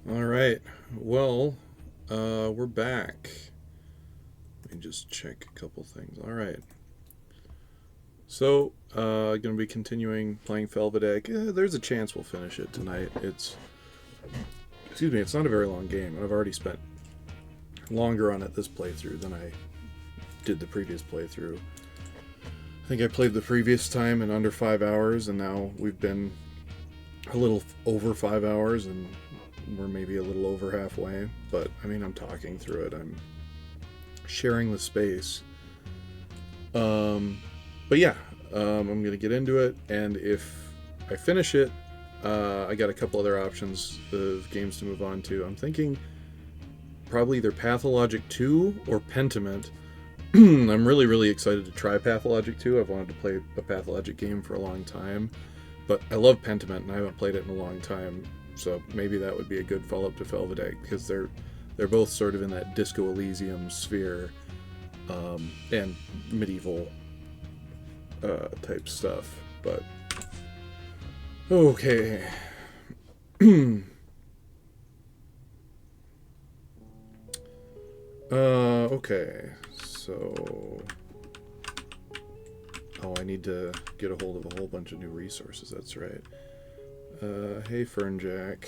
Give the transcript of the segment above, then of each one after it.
All right. Well, we're back. Let me just check a couple things. All right. So, going to be continuing playing Felvidek. There's a chance we'll finish it tonight. Excuse me, it's not a very long game, and I've already spent longer on it this playthrough than I did the previous playthrough. I think I played the previous time in under 5 hours, and now we've been a little over 5 hours, and we're maybe a little over halfway. But I mean, I'm talking through it. I'm sharing the space. But yeah, I'm gonna get into it, and if I finish it, I got a couple other options of games to move on to. I'm thinking probably either Pathologic 2 or Pentiment. I'm really, really excited to try Pathologic 2. I've wanted to play a Pathologic game for a long time, but I love Pentiment and I haven't played it in a long time, so maybe that would be a good follow-up to Felvidek, because they're both sort of in that Disco Elysium sphere, and medieval type stuff. But okay. Okay, so I need to get a hold of a whole bunch of new resources. That's right. Hey, Fernjack.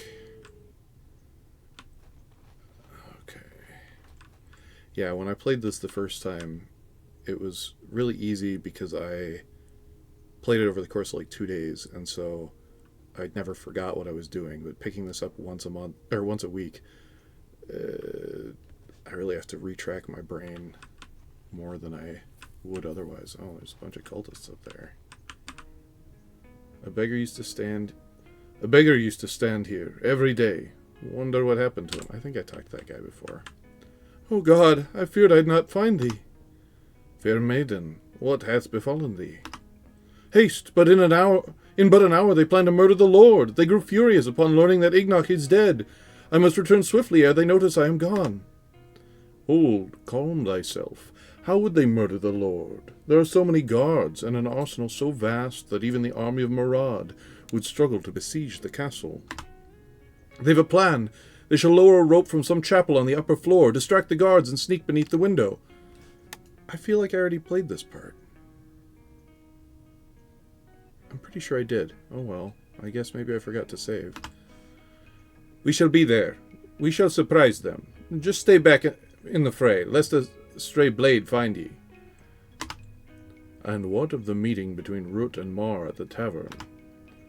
Okay. Yeah, when I played this the first time, it was really easy because I played it over the course of like 2 days, and so I never forgot what I was doing. But picking this up once a month or once a week, I really have to retrack my brain more than I would otherwise. Oh, there's a bunch of cultists up there. A beggar used to stand. A beggar used to stand here every day. Wonder what happened to him. I think I talked to that guy before. Oh God, I feared I'd not find thee. Fair maiden, what hath befallen thee? Haste, but in but an hour they plan to murder the Lord. They grew furious upon learning that Ignoc is dead. I must return swiftly ere they notice I am gone. Hold, calm thyself. How would they murder the Lord? There are so many guards, and an arsenal so vast that even the army of Murad would struggle to besiege the castle. They've a plan. They shall lower a rope from some chapel on the upper floor, distract the guards, and sneak beneath the window. I feel like I already played this part. I'm pretty sure I did. Oh well, I guess maybe I forgot to save. We shall be there. We shall surprise them. Just stay back in the fray, lest a stray blade find ye. And what of the meeting between Root and Mar at the tavern?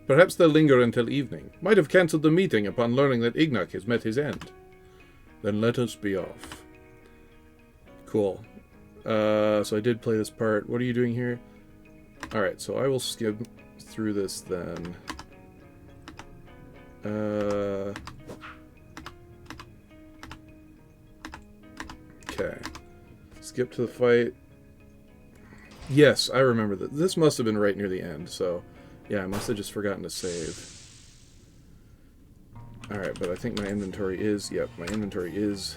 Perhaps they'll linger until evening. Might have cancelled the meeting upon learning that Ignac has met his end. Then let us be off. Cool. So I did play this part. What are you doing here? Alright, so I will skip through this then. Okay. Skip to the fight. Yes, I remember that. This must have been right near the end, so yeah, I must have just forgotten to save. Alright, but I think my inventory is, yep, my inventory is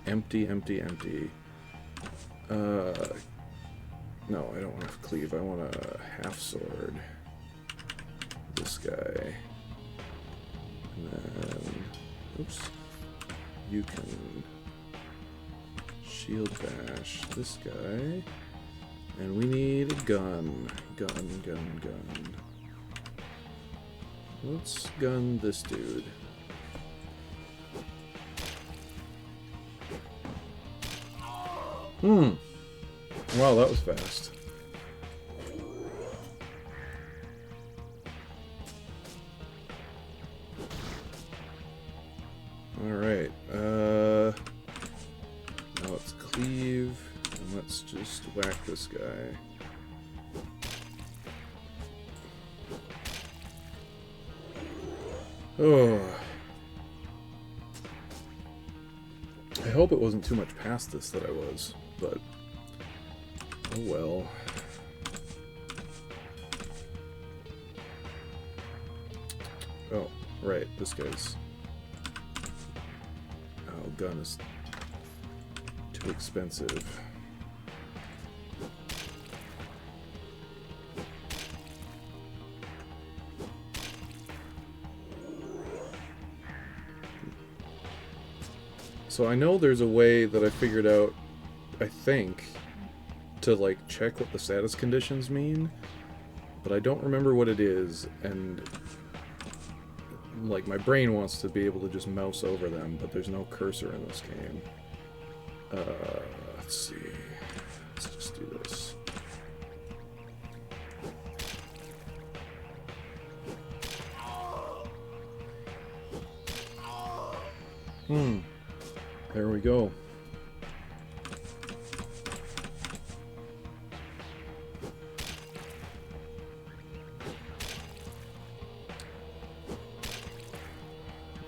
empty, empty, empty. No, I don't want a cleave. I want a half sword. This guy. And then, oops. You can shield bash this guy. And we need a gun. Gun. Let's gun this dude. Wow, that was fast. Alright, now let's cleave, and let's just whack this guy. Oh. I hope it wasn't too much past this that I was, but oh well. Oh, right, this guy's... Oh, gun is too expensive. So I know there's a way that I figured out, I think, to like check what the status conditions mean, but I don't remember what it is, and like my brain wants to be able to just mouse over them, but there's no cursor in this game. Let's see. Let's just do this. There we go.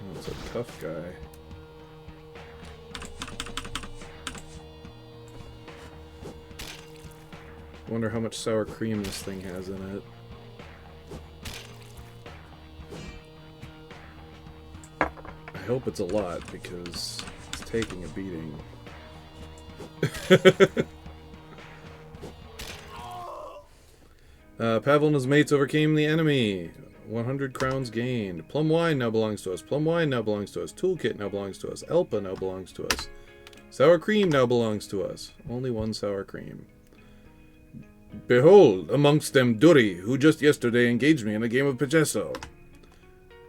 Oh, it's a tough guy. I wonder how much sour cream this thing has in it. I hope it's a lot, because it's taking a beating. Pavel and his mates overcame the enemy. 100 crowns gained. Plum wine now belongs to us. Plum wine now belongs to us. Toolkit now belongs to us. Elpa now belongs to us. Sour cream now belongs to us. Only one sour cream. Behold, amongst them Duri, who just yesterday engaged me in a game of Pacheco.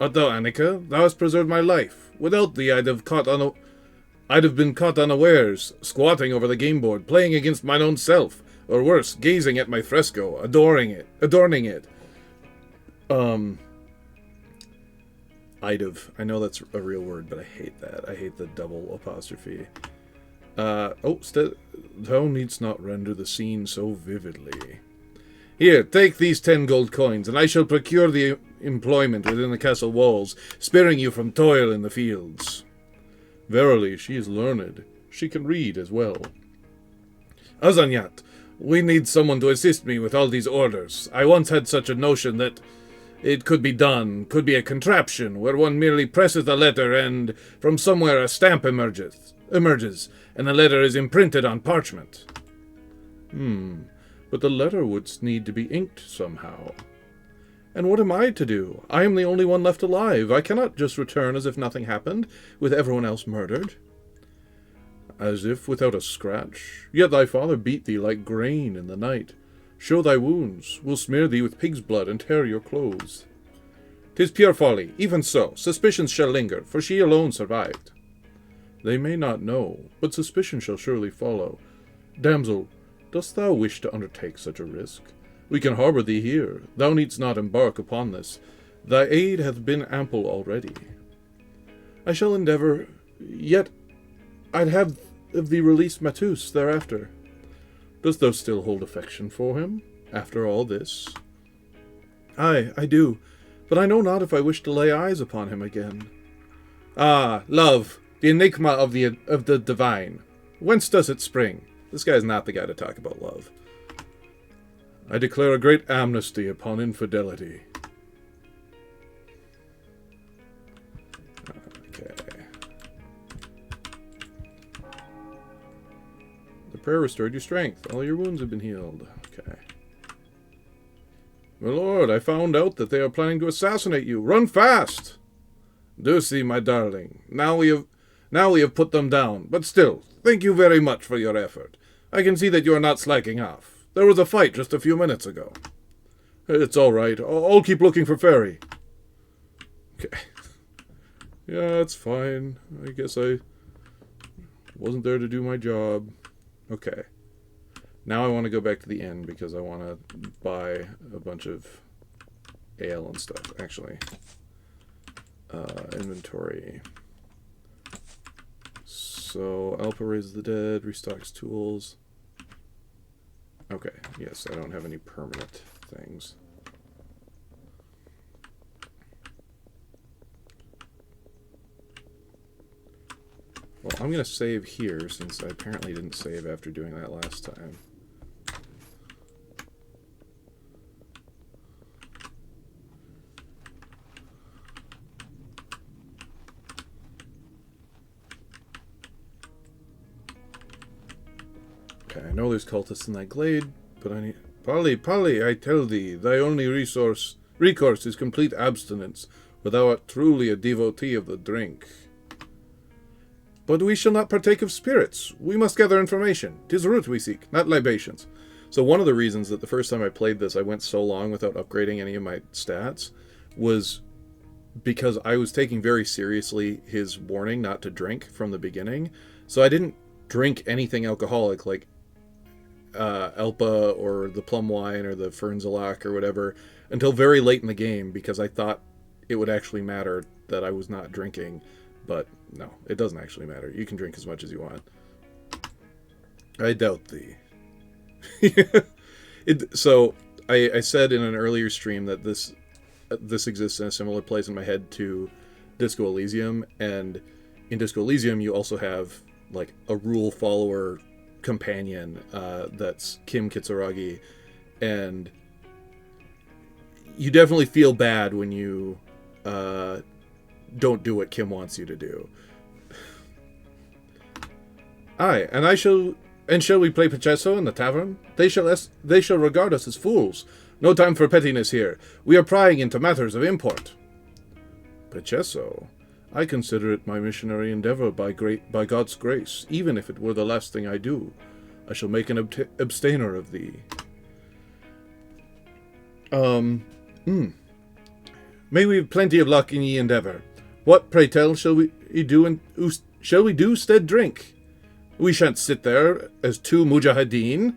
Art thou Annika? Thou hast preserved my life. Without thee, I'd have been caught unawares, squatting over the game board, playing against mine own self, or worse, gazing at my fresco, adorning it. I'd have. I know that's a real word, but I hate that. I hate the double apostrophe. Thou needst not render the scene so vividly. Here, take these 10 gold coins, and I shall procure the employment within the castle walls, sparing you from toil in the fields. Verily, she is learned. She can read as well. Azanyat, we need someone to assist me with all these orders. I once had such a notion that it could be done, could be a contraption, where one merely presses the letter and from somewhere a stamp emerges, and the letter is imprinted on parchment. But the letter would need to be inked somehow. And what am I to do? I am the only one left alive. I cannot just return as if nothing happened, with everyone else murdered. As if without a scratch. Yet thy father beat thee like grain in the night. Show thy wounds. We'll smear thee with pig's blood and tear your clothes. 'Tis pure folly. Even so, suspicions shall linger, for she alone survived. They may not know, but suspicion shall surely follow. Damsel, dost thou wish to undertake such a risk? We can harbour thee here. Thou needst not embark upon this. Thy aid hath been ample already. I shall endeavour, yet I'd have thee release Matus thereafter. Dost thou still hold affection for him, after all this? Aye, I do, but I know not if I wish to lay eyes upon him again. Ah, love, the enigma of the divine. Whence does it spring? This guy's not the guy to talk about love. I declare a great amnesty upon infidelity. Okay. The prayer restored your strength. All your wounds have been healed. Okay. My lord, I found out that they are planning to assassinate you. Run fast! Do see, my darling. Now we have put them down. But still, thank you very much for your effort. I can see that you are not slacking off. There was a fight just a few minutes ago. It's all right. I'll keep looking for Ferry. Okay. Yeah, it's fine. I guess I wasn't there to do my job. Okay. Now I want to go back to the inn because I want to buy a bunch of ale and stuff. Actually. Inventory. So, Alpha raises the dead, restocks tools. Okay, yes, I don't have any permanent things. Well, I'm going to save here, since I apparently didn't save after doing that last time. Okay, I know there's cultists in that glade, but I need... Polly, I tell thee, thy only recourse is complete abstinence, for thou art truly a devotee of the drink. But we shall not partake of spirits. We must gather information. 'Tis root we seek, not libations. So one of the reasons that the first time I played this, I went so long without upgrading any of my stats was because I was taking very seriously his warning not to drink from the beginning. So I didn't drink anything alcoholic like Elpa or the plum wine or the Fernzalak or whatever until very late in the game because I thought it would actually matter that I was not drinking. But no, it doesn't actually matter. You can drink as much as you want. I doubt thee. So I said in an earlier stream that this exists in a similar place in my head to Disco Elysium, and in Disco Elysium you also have like a rule follower companion that's Kim Kitsuragi, and you definitely feel bad when you don't do what Kim wants you to do. Aye, and shall we play Pacheco in the tavern? They shall regard us as fools. No time for pettiness here. We are prying into matters of import. Pacheco? I consider it my missionary endeavor by God's grace, even if it were the last thing I do. I shall make an abstainer of thee. May we have plenty of luck in ye endeavor. What, pray tell, shall we do stead drink? We shan't sit there as two mujahideen.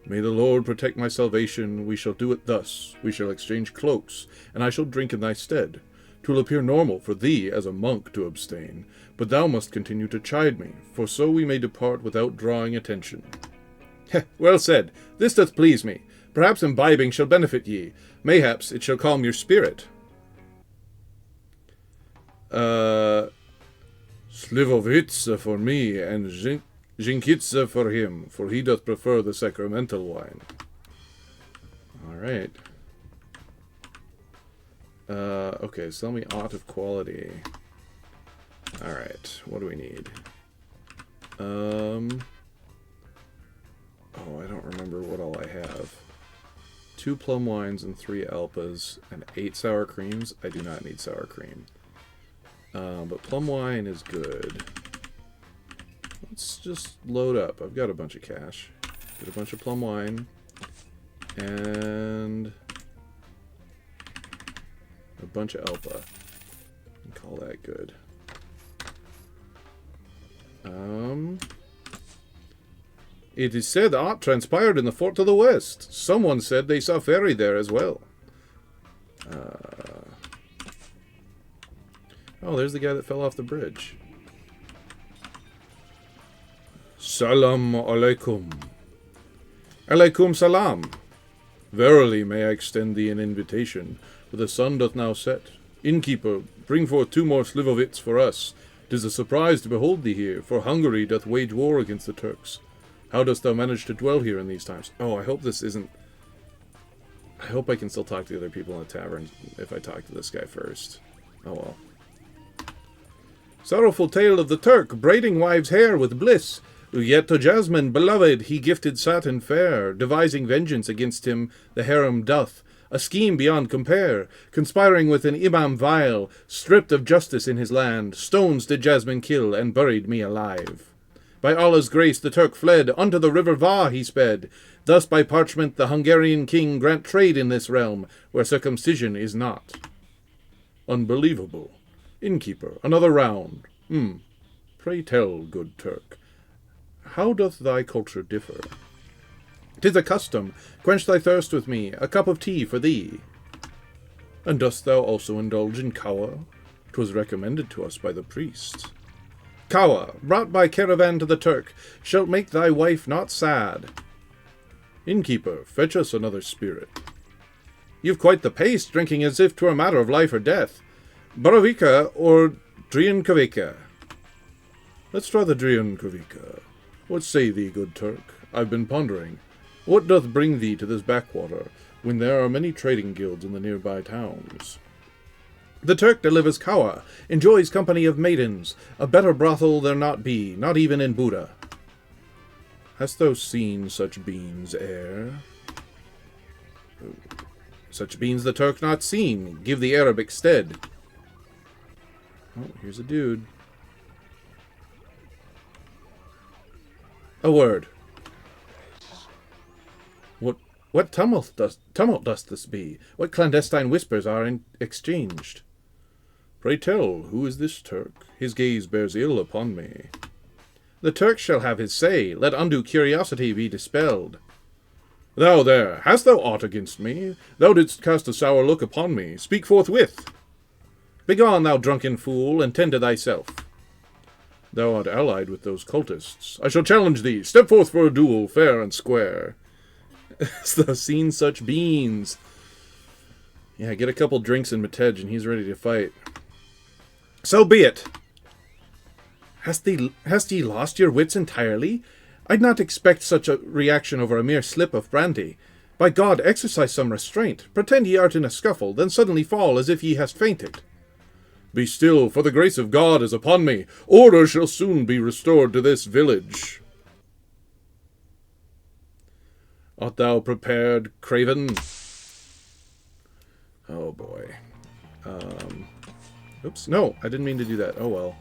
May the Lord protect my salvation. We shall do it thus. We shall exchange cloaks, and I shall drink in thy stead. 'Twill appear normal for thee as a monk to abstain, but thou must continue to chide me, for so we may depart without drawing attention. Heh, well said. This doth please me. Perhaps imbibing shall benefit ye. Mayhaps it shall calm your spirit. Slivovitsa for me, and Jinkitsa for him, for he doth prefer the sacramental wine. Alright. Okay, sell me aught of quality. Alright, what do we need? Oh, I don't remember what all I have. 2 plum wines and 3 alpas and 8 sour creams. I do not need sour cream. But plum wine is good. Let's just load up. I've got a bunch of cash. Get a bunch of plum wine. And a bunch of Elpa. And call that good. It is said aught transpired in the fort to the west. Someone said they saw Ferry there as well. Oh, there's the guy that fell off the bridge. Salam alaikum. Alaikum salam. Verily may I extend thee an invitation, for the sun doth now set. Innkeeper, bring forth 2 more slivovits for us. 'Tis a surprise to behold thee here, for Hungary doth wage war against the Turks. How dost thou manage to dwell here in these times? Oh, I hope this isn't... I hope I can still talk to the other people in the tavern if I talk to this guy first. Oh well. Sorrowful tale of the Turk, braiding wives' hair with bliss. Yet to Jasmine, beloved, he gifted satin fair, devising vengeance against him the harem doth, a scheme beyond compare, conspiring with an imam vile, stripped of justice in his land, stones did Jasmine kill, and buried me alive. By Allah's grace the Turk fled, unto the river Va he sped. Thus by parchment the Hungarian king grant trade in this realm, where circumcision is not. Unbelievable. Innkeeper, another round. Pray tell, good Turk, how doth thy culture differ? 'Tis a custom, quench thy thirst with me, a cup of tea for thee. And dost thou also indulge in kawa? 'Twas recommended to us by the priest. Kawa, brought by caravan to the Turk, shalt make thy wife not sad. Innkeeper, fetch us another spirit. You've quite the pace, drinking as if 'twere a matter of life or death. Borovika or Driankovica? Let's try the Driankovica. What say thee, good Turk? I've been pondering. What doth bring thee to this backwater, when there are many trading guilds in the nearby towns? The Turk delivers kawa, enjoys company of maidens. A better brothel there not be, not even in Buda. Hast thou seen such beans ere? Such beans the Turk not seen, give the Arabic stead. Oh, here's a dude. A word. What tumult does this be? What clandestine whispers are exchanged? Pray tell, who is this Turk? His gaze bears ill upon me. The Turk shall have his say. Let undue curiosity be dispelled. Thou there, hast thou aught against me? Thou didst cast a sour look upon me. Speak forthwith. Begone, thou drunken fool, and tend to thyself. Thou art allied with those cultists. I shall challenge thee. Step forth for a duel, fair and square. Hast thou seen such beans? Yeah, get a couple drinks in Matej, and he's ready to fight. So be it. Hast ye lost your wits entirely? I'd not expect such a reaction over a mere slip of brandy. By God, exercise some restraint. Pretend ye art in a scuffle, then suddenly fall as if ye hast fainted. Be still, for the grace of God is upon me. Order shall soon be restored to this village. Art thou prepared, craven? Oh boy. Oops, no, I didn't mean to do that. Oh well.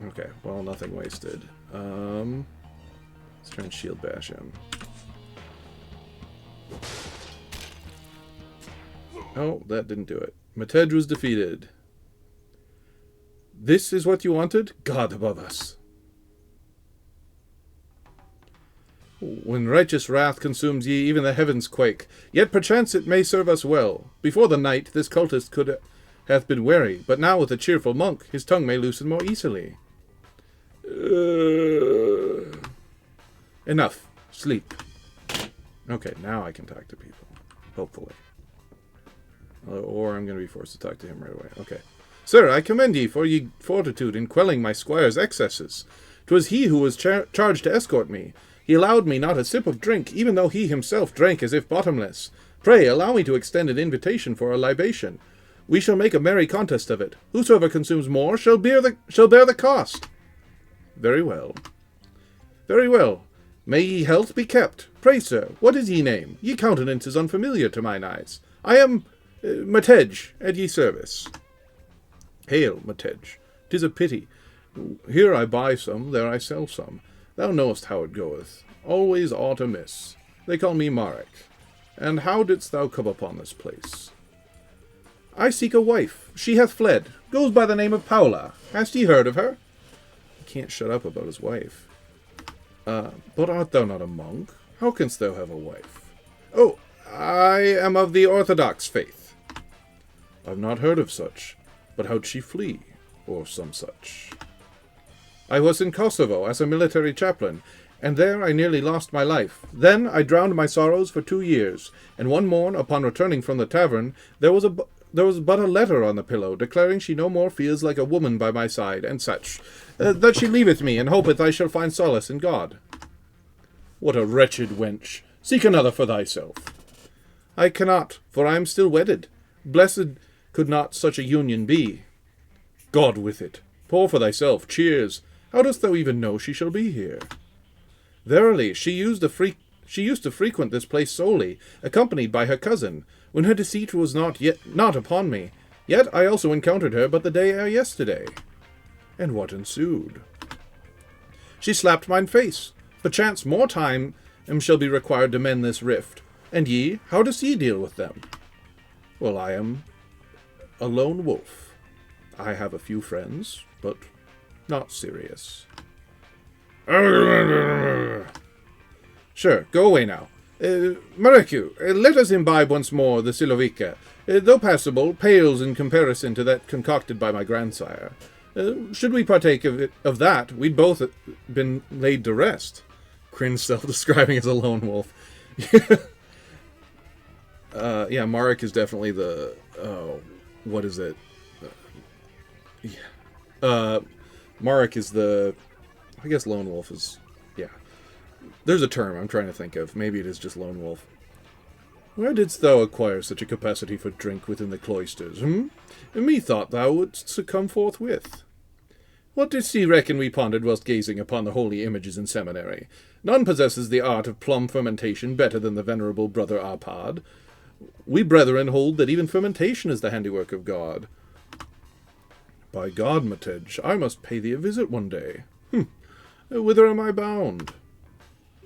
Okay, well, nothing wasted. Let's try and shield bash him. Oh, that didn't do it. Matej was defeated. This is what you wanted? God above us. When righteous wrath consumes ye, even the heavens quake. Yet perchance it may serve us well. Before the night, this cultist hath been wary, but now with a cheerful monk, his tongue may loosen more easily. Enough. Sleep. Okay, now I can talk to people. Hopefully. Or I'm going to be forced to talk to him right away. Okay. Sir, I commend ye for ye fortitude in quelling my squire's excesses. 'Twas he who was charged to escort me. He allowed me not a sip of drink, even though he himself drank as if bottomless. Pray, allow me to extend an invitation for a libation. We shall make a merry contest of it. Whosoever consumes more shall bear the cost. Very well. Very well. May ye health be kept. Pray, sir, what is ye name? Ye countenance is unfamiliar to mine eyes. I am Matej, at ye service. Hail, Matej. 'Tis a pity. Here I buy some, there I sell some. Thou knowest how it goeth. Always aught amiss. They call me Marek. And how didst thou come upon this place? I seek a wife. She hath fled. Goes by the name of Paula. Hast ye heard of her? He can't shut up about his wife. But art thou not a monk? How canst thou have a wife? Oh, I am of the Orthodox faith. I've not heard of such. But how'd she flee? Or some such. I was in Kosovo as a military chaplain, and there I nearly lost my life. Then I drowned my sorrows for 2 years, and one morn, upon returning from the tavern, there was but a letter on the pillow, declaring she no more feels like a woman by my side, and such, that she leaveth me, and hopeth I shall find solace in God. What a wretched wench! Seek another for thyself. I cannot, for I am still wedded. Blessed could not such a union be. God with it. Pour for thyself. Cheers. How dost thou even know she shall be here? Verily, she used to frequent this place solely, accompanied by her cousin, when her deceit was not upon me. Yet I also encountered her but the day ere yesterday. And what ensued? She slapped mine face. Perchance more time shall be required to mend this rift. And ye, how does ye deal with them? Well, I am a lone wolf. I have a few friends, but not serious. Sure, go away now. Mareku, let us imbibe once more the Silovika. Though passable, pales in comparison to that concocted by my grandsire. Should we partake of that, we'd both been laid to rest. Cringe self-describing as a lone wolf. Yeah, Marek is definitely the... Oh, what is it? Marek is the... I guess lone wolf is... Yeah. There's a term I'm trying to think of. Maybe it is just lone wolf. Where didst thou acquire such a capacity for drink within the cloisters, Methought thou wouldst come forthwith. What didst ye reckon we pondered whilst gazing upon the holy images in seminary? None possesses the art of plum fermentation better than the venerable brother Arpad. We brethren hold that even fermentation is the handiwork of God. By God, Matej, I must pay thee a visit one day. Whither am I bound?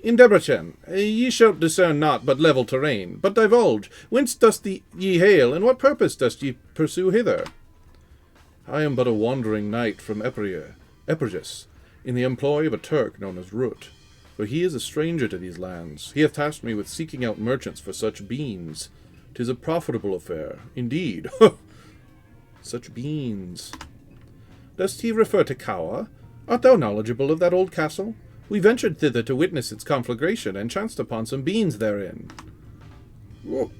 In Debrecen. Ye shall discern not but level terrain. But divulge, whence dost ye hail, and what purpose dost ye pursue hither? I am but a wandering knight from Epirus, in the employ of a Turk known as Rut. For he is a stranger to these lands. He hath tasked me with seeking out merchants for such beans. 'Tis a profitable affair, indeed. Such beans. Dost he refer to Kawa? Art thou knowledgeable of that old castle? We ventured thither to witness its conflagration, and chanced upon some beans therein. You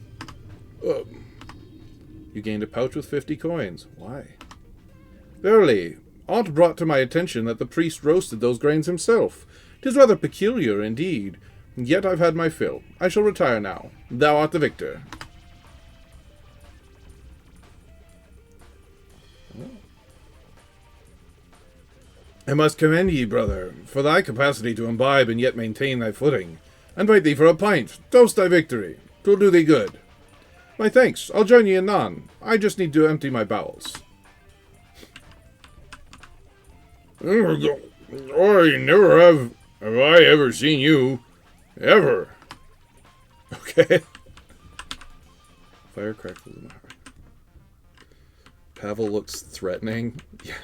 gained a pouch with 50 coins. Why? Verily, aught brought to my attention that the priest roasted those grains himself. 'Tis rather peculiar, indeed. Yet I've had my fill. I shall retire now. Thou art the victor. I must commend ye, brother, for thy capacity to imbibe and yet maintain thy footing. Invite thee for a pint. Toast thy victory. 'Twill do thee good. My thanks. I'll join ye anon. I just need to empty my bowels. I never have I ever seen you. Ever. Okay. Firecrackers in my heart. Pavel looks threatening. Yeah.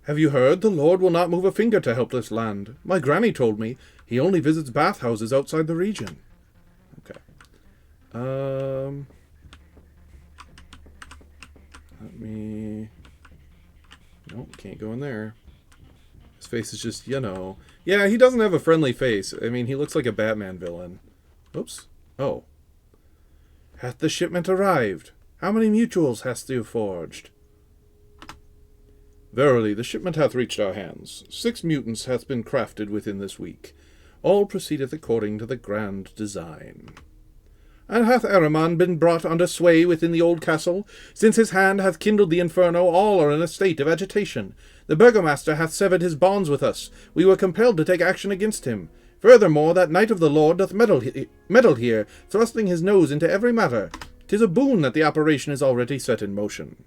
Have you heard? The Lord will not move a finger to help this land. My granny told me he only visits bathhouses outside the region. Okay. Let me... Nope, can't go in there. His face is just, you know... Yeah, he doesn't have a friendly face. I mean, he looks like a Batman villain. Oops. Oh. Hath the shipment arrived? How many mutuals hast thou forged? Verily, the shipment hath reached our hands. 6 mutants hath been crafted within this week. All proceedeth according to the grand design. And hath Ahriman been brought under sway within the old castle? Since his hand hath kindled the inferno, all are in a state of agitation. The burgomaster hath severed his bonds with us. We were compelled to take action against him. Furthermore, that knight of the Lord doth meddle here, thrusting his nose into every matter. 'Tis a boon that the operation is already set in motion.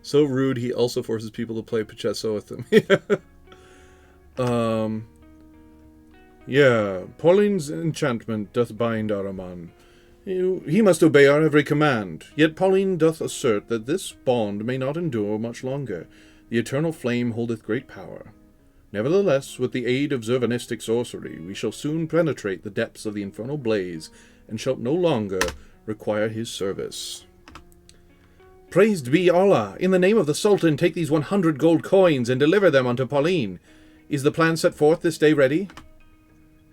So rude, he also forces people to play Pacheco with him. Yeah, Pauline's enchantment doth bind Ahriman. He must obey our every command. Yet Pauline doth assert that this bond may not endure much longer. The eternal flame holdeth great power. Nevertheless, with the aid of Zervanistic sorcery, we shall soon penetrate the depths of the infernal blaze, and shall no longer require his service. Praised be Allah! In the name of the Sultan, take these 100 gold coins and deliver them unto Pauline. Is the plan set forth this day ready?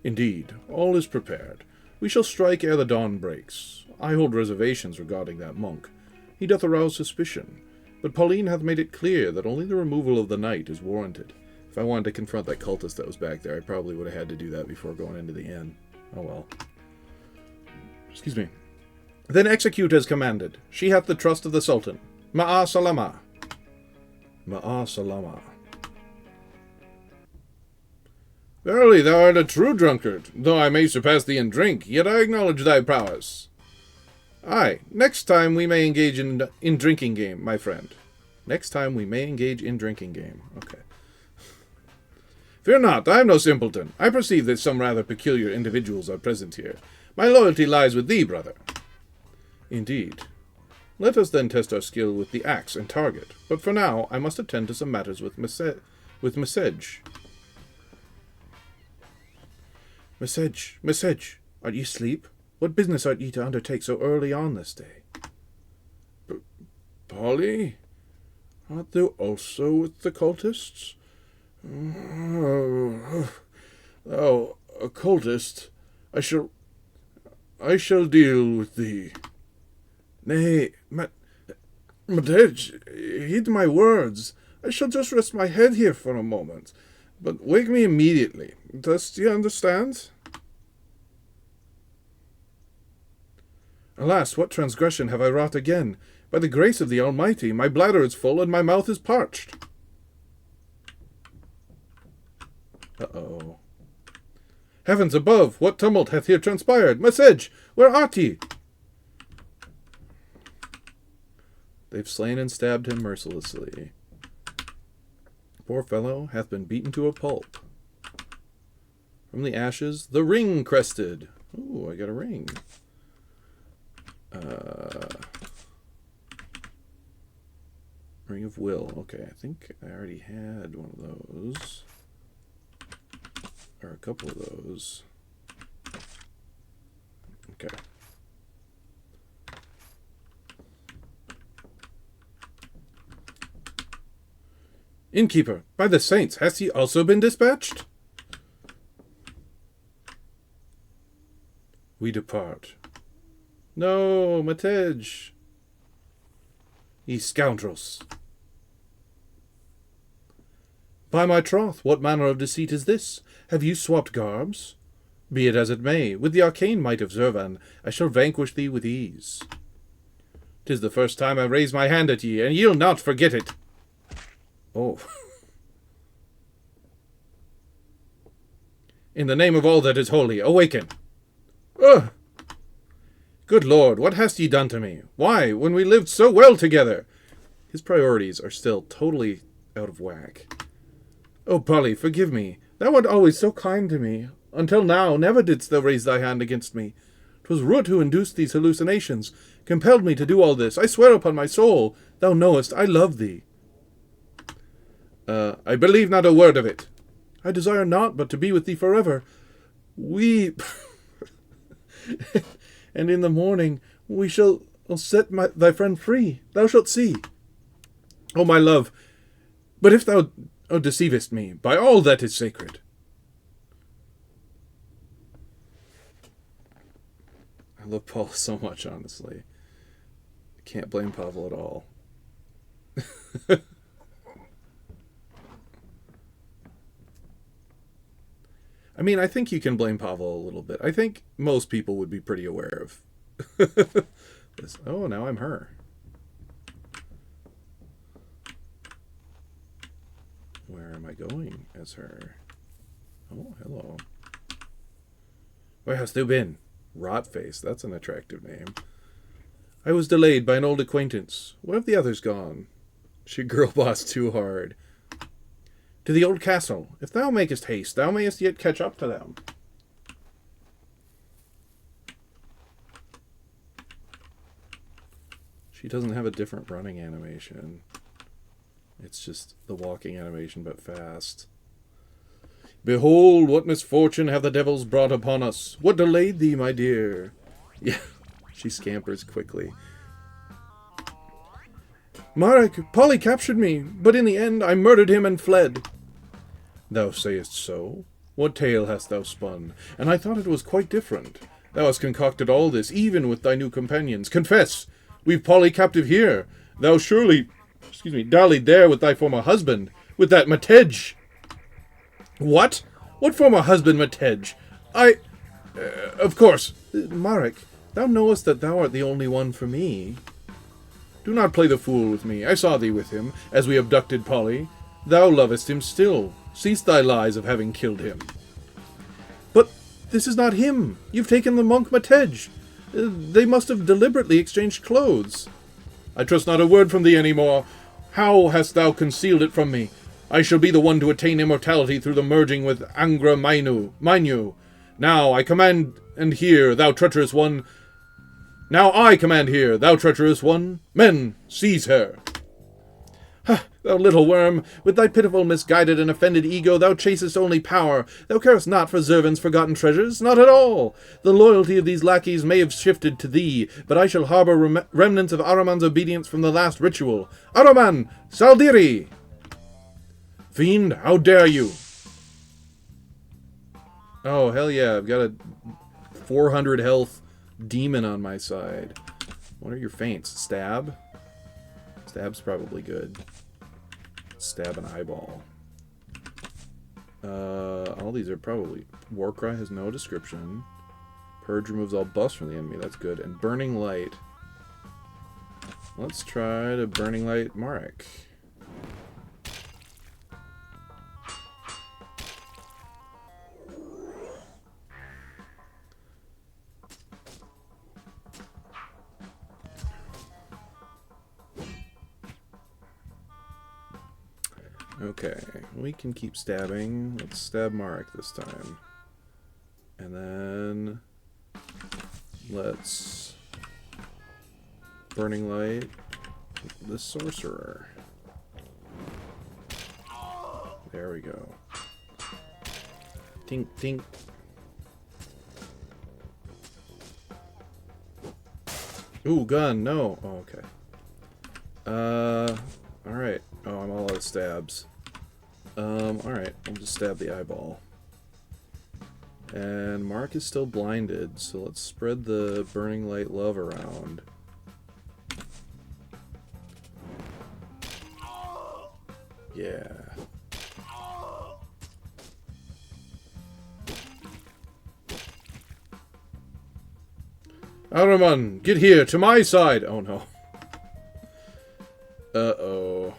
Indeed, all is prepared. We shall strike ere the dawn breaks. I hold reservations regarding that monk. He doth arouse suspicion, but Pauline hath made it clear that only the removal of the knight is warranted. If I wanted to confront that cultist that was back there, I probably would have had to do that before going into the inn. Oh well. Excuse me. Then execute as commanded. She hath the trust of the Sultan. Ma'a salama. Ma'a salama. Verily, thou art a true drunkard. Though I may surpass thee in drink, yet I acknowledge thy prowess. Aye, next time we may engage in drinking game, my friend. Next time we may engage in drinking game. Okay. Fear not, I am no simpleton. I perceive that some rather peculiar individuals are present here. My loyalty lies with thee, brother. Indeed. Let us then test our skill with the axe and target. But for now, I must attend to some matters with Mesej. Mesej, art ye asleep? What business art ye to undertake so early on this day? Polly? Art thou also with the cultists? Thou, a cultist, I shall deal with thee. Nay, Matej, heed my words. I shall just rest my head here for a moment. But wake me immediately. Dost ye understand? Alas, what transgression have I wrought again? By the grace of the Almighty, my bladder is full and my mouth is parched. Uh-oh. Heavens above, what tumult hath here transpired? Mesej, where art ye? They've slain and stabbed him mercilessly. Poor fellow hath been beaten to a pulp. From the ashes, the ring crested. Ooh, I got a ring. Ring of Will. Okay, I think I already had one of those. Or a couple of those. Okay. Innkeeper, by the saints, has he also been dispatched? We depart. No, Matej. Ye scoundrels. By my troth, what manner of deceit is this? Have you swapped garbs? Be it as it may, with the arcane might of Zervan, I shall vanquish thee with ease. 'Tis the first time I raise my hand at ye, and ye'll not forget it. Oh. In the name of all that is holy, awaken. Ugh! Good Lord, what hast ye done to me? Why, when we lived so well together? His priorities are still totally out of whack. Oh, Polly, forgive me. Thou art always so kind to me. Until now, never didst thou raise thy hand against me. 'Twas Root who induced these hallucinations, compelled me to do all this. I swear upon my soul, thou knowest I love thee. I believe not a word of it. I desire naught but to be with thee forever. Weep. And in the morning we shall set thy friend free. Thou shalt see. Oh, my love, but if thou deceivest me, by all that is sacred. I love Paul so much, honestly. I can't blame Pavel at all. I mean, I think you can blame Pavel a little bit. I think most people would be pretty aware of this. Oh, now I'm her. Where am I going as her? Oh, hello. Where hast thou been? Rotface, that's an attractive name. I was delayed by an old acquaintance. Where have the others gone? She girl bossed too hard. To the old castle. If thou makest haste, thou mayest yet catch up to them. She doesn't have a different running animation. It's just the walking animation, but fast. Behold, what misfortune have the devils brought upon us. What delayed thee, my dear? Yeah, she scampers quickly. Marek, Polly captured me, but in the end I murdered him and fled. Thou sayest so? What tale hast thou spun? And I thought it was quite different. Thou hast concocted all this, even with thy new companions. Confess! We've Polly captive here. Thou surely, dallied there with thy former husband, with that Matej. What? What former husband, Matej? Of course. Marek, thou knowest that thou art the only one for me. Do not play the fool with me. I saw thee with him, as we abducted Polly. Thou lovest him still. Cease thy lies of having killed him. But this is not him. You've taken the monk Matej. They must have deliberately exchanged clothes. I trust not a word from thee any more. How hast thou concealed it from me? I shall be the one to attain immortality through the merging with Angra Mainyu. Now I command and hear, thou treacherous one. Now I command here, thou treacherous one. Men, seize her. Ha, thou little worm, with thy pitiful, misguided, and offended ego, thou chasest only power. Thou carest not for Zervan's forgotten treasures, not at all. The loyalty of these lackeys may have shifted to thee, but I shall harbor remnants of Araman's obedience from the last ritual. Araman, Saldiri! Fiend, how dare you? Oh, hell yeah, I've got a 400 health demon on my side. What are your feints? Stab? Stab's probably good. Stab an eyeball. All these are probably... Warcry has no description. Purge removes all buffs from the enemy. That's good. And Burning Light. Let's try to Burning Light Marek. Okay, we can keep stabbing. Let's stab Marek this time. And then let's Burning Light the Sorcerer. There we go. Tink, tink. Ooh, gun, no. Oh, okay. Alright. Oh, I'm all out of stabs. Alright, I'll just stab the eyeball. And Mark is still blinded, so let's spread the Burning Light love around. Yeah. Ahriman, get here, to my side! Oh no. Uh-oh.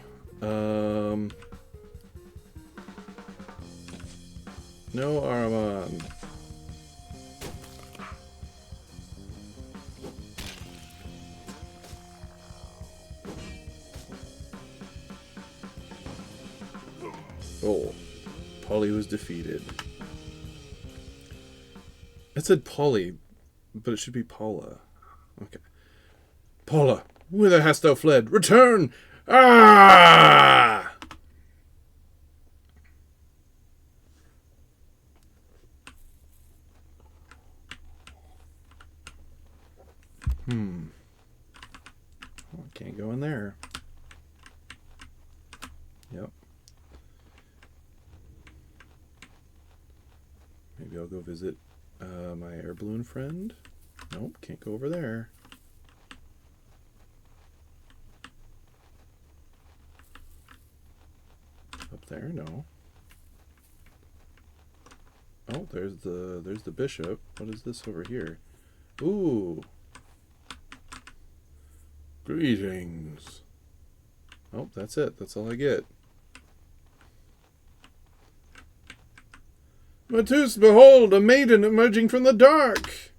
No, Ahriman. Oh. Polly was defeated. It said Polly, but it should be Paula. Okay. Paula, whither hast thou fled? Return! Ah! Oh, I can't go in there. Yep. Maybe I'll go visit my air balloon friend. Nope, can't go over there. Up there, no. Oh, there's the bishop. What is this over here? Ooh. Greetings. Oh, that's it. That's all I get. Matus, behold, a maiden emerging from the dark.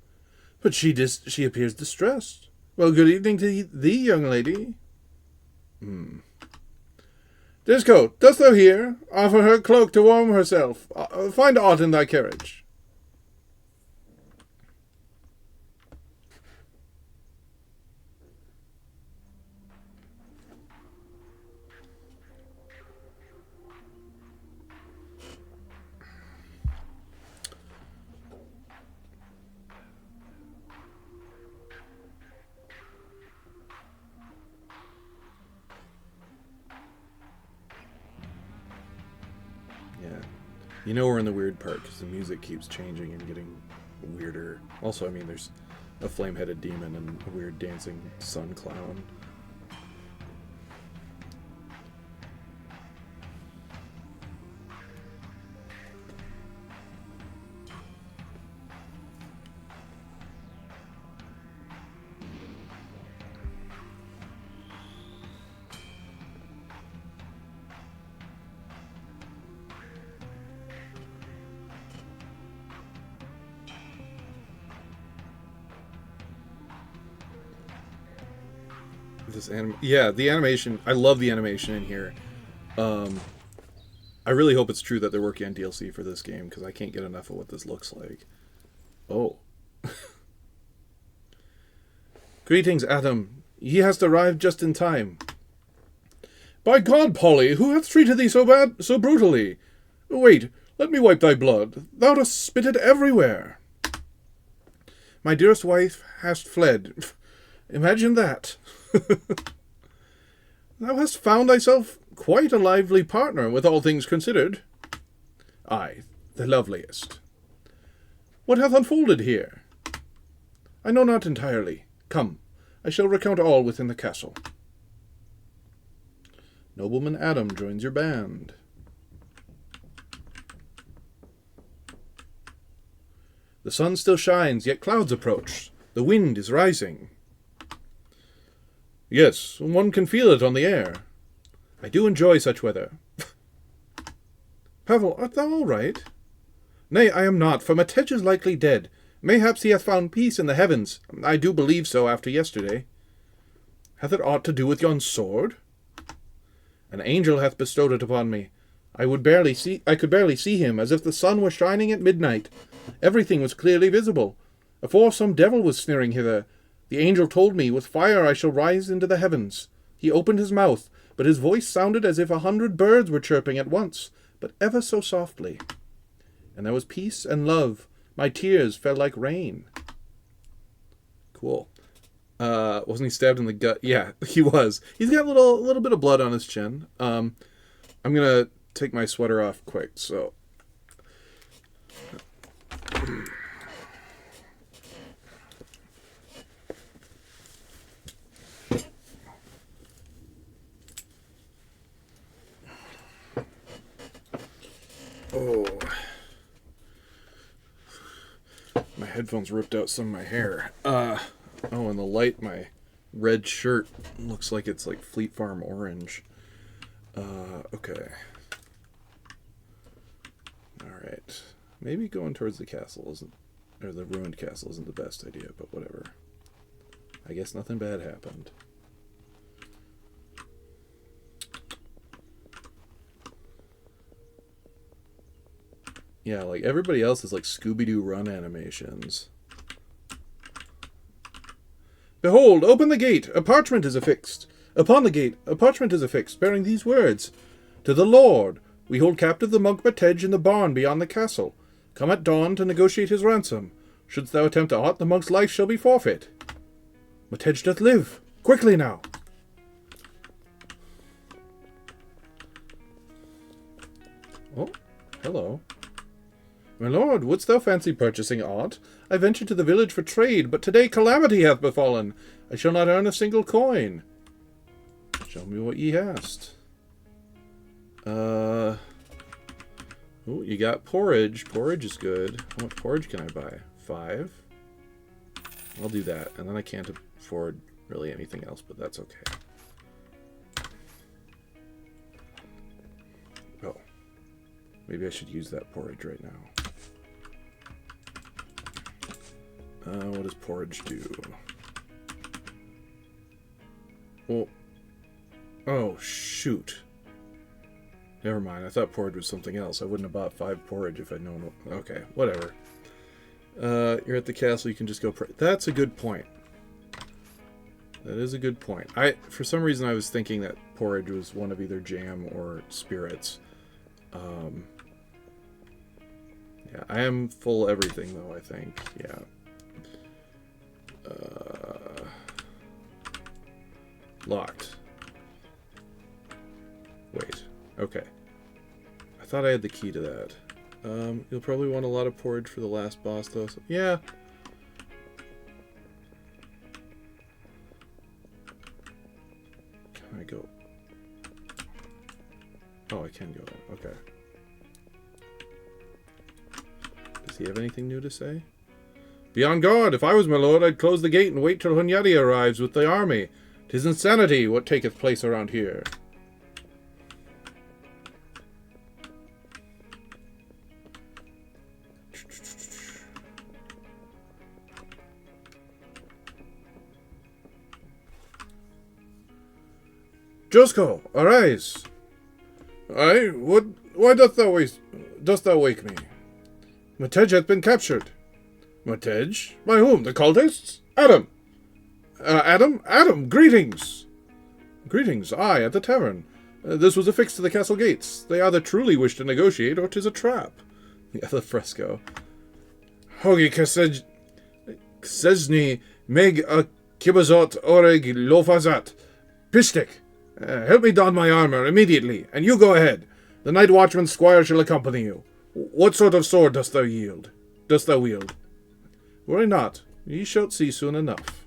But she appears distressed. Well, good evening to thee, young lady. Disco, dost thou hear? Offer her cloak to warm herself. Find aught in thy carriage. Yeah. You know we're in the weird part because the music keeps changing and getting weirder. Also, I mean, there's a flame-headed demon and a weird dancing sun clown. Yeah, the animation. I love the animation in here. I really hope it's true that they're working on DLC for this game because I can't get enough of what this looks like. Oh. Greetings, Adam. He hast arrived just in time. By God, Polly, who hath treated thee so brutally? Wait, let me wipe thy blood. Thou dost spit it everywhere. My dearest wife hast fled. Imagine that. Thou hast found thyself quite a lively partner, with all things considered. Aye, the loveliest. What hath unfolded here? I know not entirely. Come, I shall recount all within the castle. Nobleman Adam joins your band. The sun still shines, yet clouds approach. The wind is rising. Yes, one can feel it on the air. I do enjoy such weather. Pavel, art thou all right? Nay, I am not, for Matej is likely dead. Mayhaps he hath found peace in the heavens. I do believe so after yesterday. Hath it aught to do with yon sword? An angel hath bestowed it upon me. I could barely see him, as if the sun were shining at midnight. Everything was clearly visible. Afore some devil was sneering hither. The angel told me, with fire I shall rise into the heavens. He opened his mouth, but his voice sounded as if 100 birds were chirping at once, but ever so softly. And there was peace and love. My tears fell like rain. Cool. Wasn't he stabbed in the gut? Yeah, he was. He's got a little bit of blood on his chin. I'm gonna take my sweater off quick, so. Oh. My headphones ripped out some of my hair. Oh, in the light, my red shirt looks like it's like Fleet Farm orange. Okay. Alright. Maybe going towards the castle isn't, or the ruined castle isn't the best idea, but whatever. I guess nothing bad happened. Yeah, like everybody else is like Scooby-Doo run animations. Behold, open the gate, a parchment is affixed. Upon the gate, a parchment is affixed, bearing these words. To the Lord, we hold captive the monk Matej in the barn beyond the castle. Come at dawn to negotiate his ransom. Shouldst thou attempt aught, the monk's life shall be forfeit. Matej doth live. Quickly now. Oh, hello. My lord, wouldst thou fancy purchasing aught? I ventured to the village for trade, but today calamity hath befallen. I shall not earn a single coin. Show me what ye hast. Oh, you got porridge. Porridge is good. How much porridge can I buy? 5? I'll do that, and then I can't afford really anything else, but that's okay. Oh. Maybe I should use that porridge right now. What does porridge do? Well, oh, shoot. Never mind. I thought porridge was something else. I wouldn't have bought 5 porridge if I'd known. Okay, whatever. You're at the castle. You can just go pray. That's a good point. That is a good point. For some reason, I was thinking that porridge was one of either jam or spirits. Yeah, I am full everything, though, I think. Yeah. Locked. Wait. Okay. I thought I had the key to that. You'll probably want a lot of porridge for the last boss, though. So, yeah. Can I go? Oh, I can go. Okay. Does he have anything new to say? Be on guard. If I was my lord, I'd close the gate and wait till Hunyadi arrives with the army. 'Tis insanity what taketh place around here. Josko, arise. Aye, what? Why dost thou wake me? Matej hath been captured. Matej? By whom? The cultists? Adam! Adam, greetings! Greetings, I at the tavern. This was affixed to the castle gates. They either truly wish to negotiate, or 'tis a trap. Yeah, the fresco. Hogi Ksezny meg a kibazot oreg lofazat. Pistik, help me don my armor immediately, and you go ahead. The night watchman's squire shall accompany you. What sort of sword dost thou wield? Worry not, ye shalt see soon enough.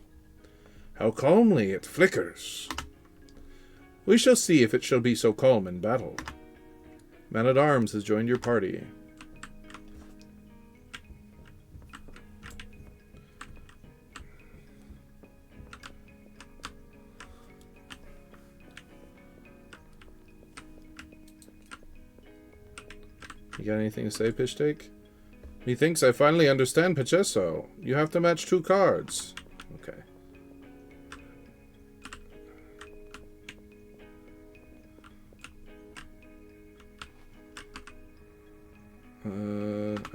How calmly it flickers. We shall see if it shall be so calm in battle. Man-at-Arms has joined your party. You got anything to say, Pishtake? Methinks I finally understand Pacheco. You have to match 2 cards. Okay.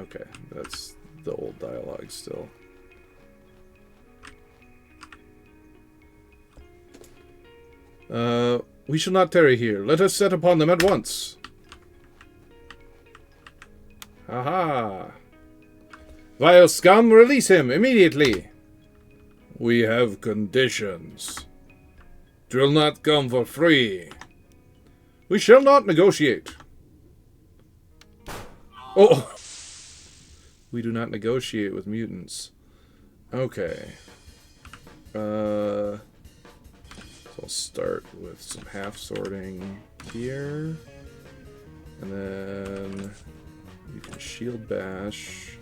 Okay, that's the old dialogue still. We shall not tarry here. Let us set upon them at once. Aha! Vile scum, release him immediately. We have conditions. 'Twill not come for free. We shall not negotiate. Oh! We do not negotiate with mutants. Okay. So I'll start with some half sorting here. And then you can shield bash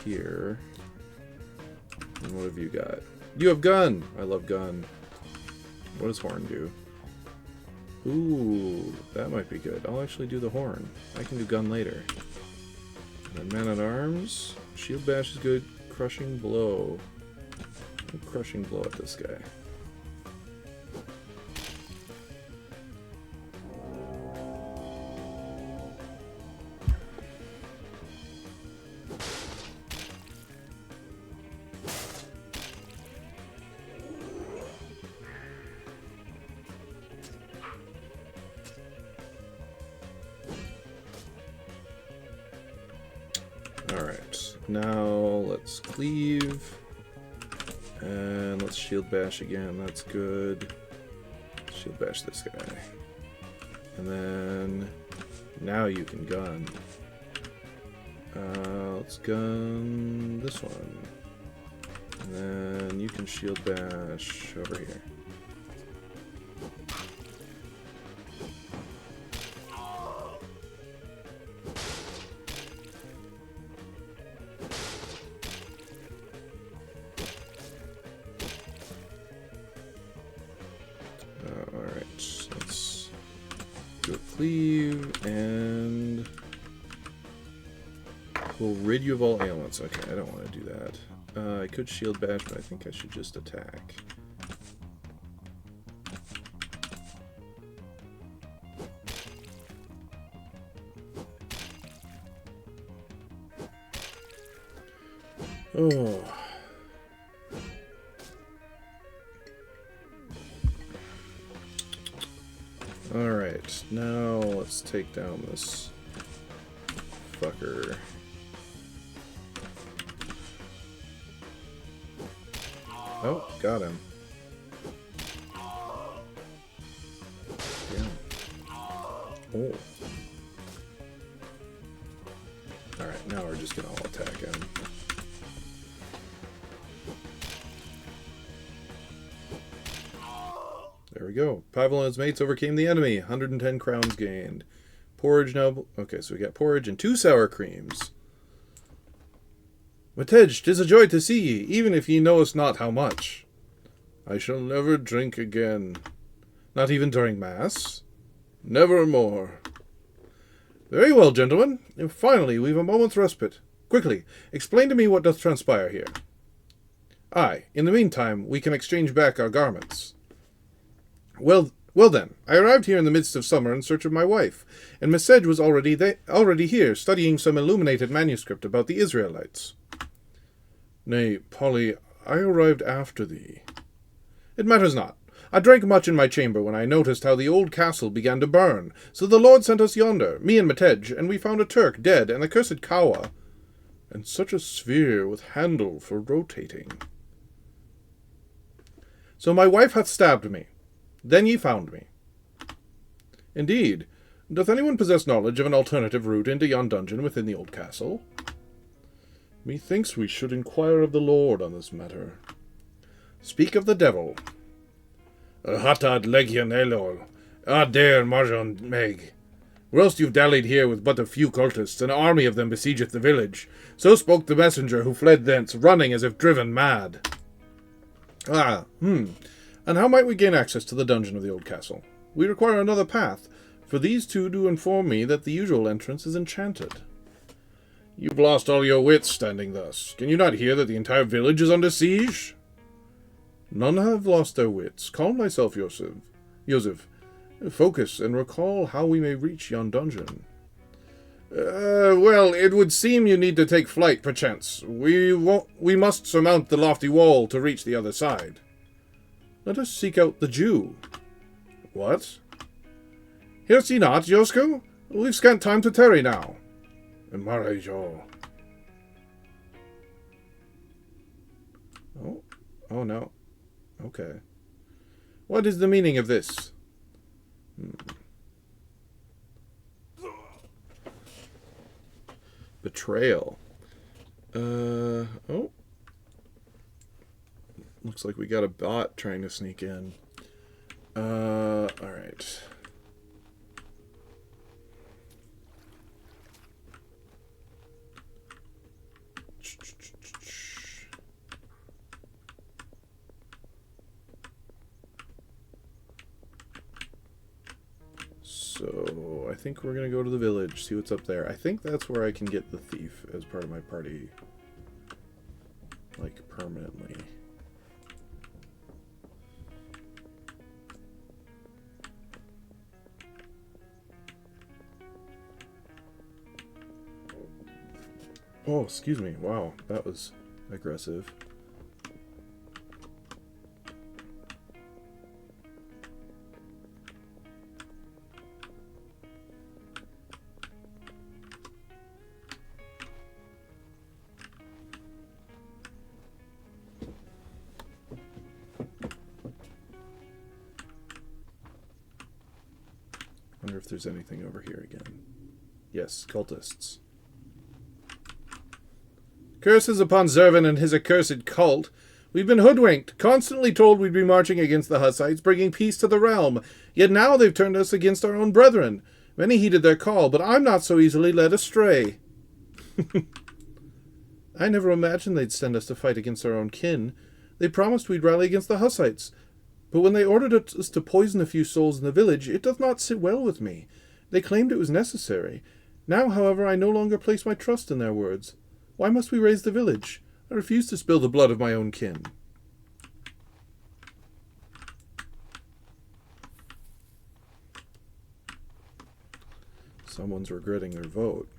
here. And what have you got? You have gun! I love gun. What does horn do? Ooh, that might be good. I'll actually do the horn. I can do gun later. And then man-at-arms. Shield bash is good. Crushing blow. Crushing blow at this guy. Alright, now let's cleave. And let's shield bash again, that's good. Shield bash this guy. And then now you can gun. Let's gun this one. And then you can shield bash over here. Alright, let's do a cleave, and we'll rid you of all ailments. Okay, I don't want to do that. I could shield bash, but I think I should just attack. Oh. Alright, now let's take down this fucker. Oh, got him. Damn. Oh. Alright, now we're just gonna all attack him. There we go. Pavel and his mates overcame the enemy. 110 crowns gained. Porridge now... Okay, so we got porridge and 2 sour creams. Matej, 'tis a joy to see ye, even if ye know us not how much. I shall never drink again. Not even during Mass? Never more. Very well, gentlemen. And finally, we've a moment's respite. Quickly, explain to me what doth transpire here. Aye, in the meantime, we can exchange back our garments. Well then, I arrived here in the midst of summer in search of my wife, and Mesej was already here, studying some illuminated manuscript about the Israelites. Nay, Polly, I arrived after thee. It matters not. I drank much in my chamber when I noticed how the old castle began to burn, so the Lord sent us yonder, me and Matej, and we found a Turk dead, and a cursed Kawa, and such a sphere with handle for rotating. So my wife hath stabbed me. Then ye found me. Indeed. Doth anyone possess knowledge of an alternative route into yon dungeon within the old castle? Methinks we should inquire of the Lord on this matter. Speak of the devil. Hatad legion elol, adair marjon meg. Whilst you've dallied here with but a few cultists, an army of them besiegeth the village. So spoke the messenger who fled thence, running as if driven mad. And how might we gain access to the dungeon of the old castle? We require another path, for these two do inform me that the usual entrance is enchanted. You've lost all your wits standing thus. Can you not hear that the entire village is under siege? None have lost their wits. Calm thyself, Joseph. Focus and recall how we may reach yon dungeon. Well, it would seem you need to take flight, perchance. We must surmount the lofty wall to reach the other side. Let us seek out the Jew. What? Hear'st ye not, Yosko? We've scant time to tarry now. Marajo. Oh no. Okay. What is the meaning of this? Betrayal. Oh. Looks like we got a bot trying to sneak in. Alright. So, I think we're going to go to the village, see what's up there. I think that's where I can get the thief as part of my party. Like, permanently. Oh, excuse me. Wow, that was aggressive. Wonder if there's anything over here again. Yes, cultists. Curses upon Zervin and his accursed cult. We've been hoodwinked, constantly told we'd be marching against the Hussites, bringing peace to the realm. Yet now they've turned us against our own brethren. Many heeded their call, but I'm not so easily led astray. I never imagined they'd send us to fight against our own kin. They promised we'd rally against the Hussites. But when they ordered us to poison a few souls in the village, it does not sit well with me. They claimed it was necessary. Now, however, I no longer place my trust in their words. Why must we raise the village? I refuse to spill the blood of my own kin. Someone's regretting their vote.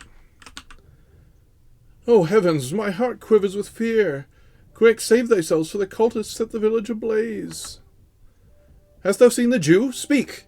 Oh, heavens, my heart quivers with fear. Quick, save thyself, for the cultists set the village ablaze. Hast thou seen the Jew? Speak!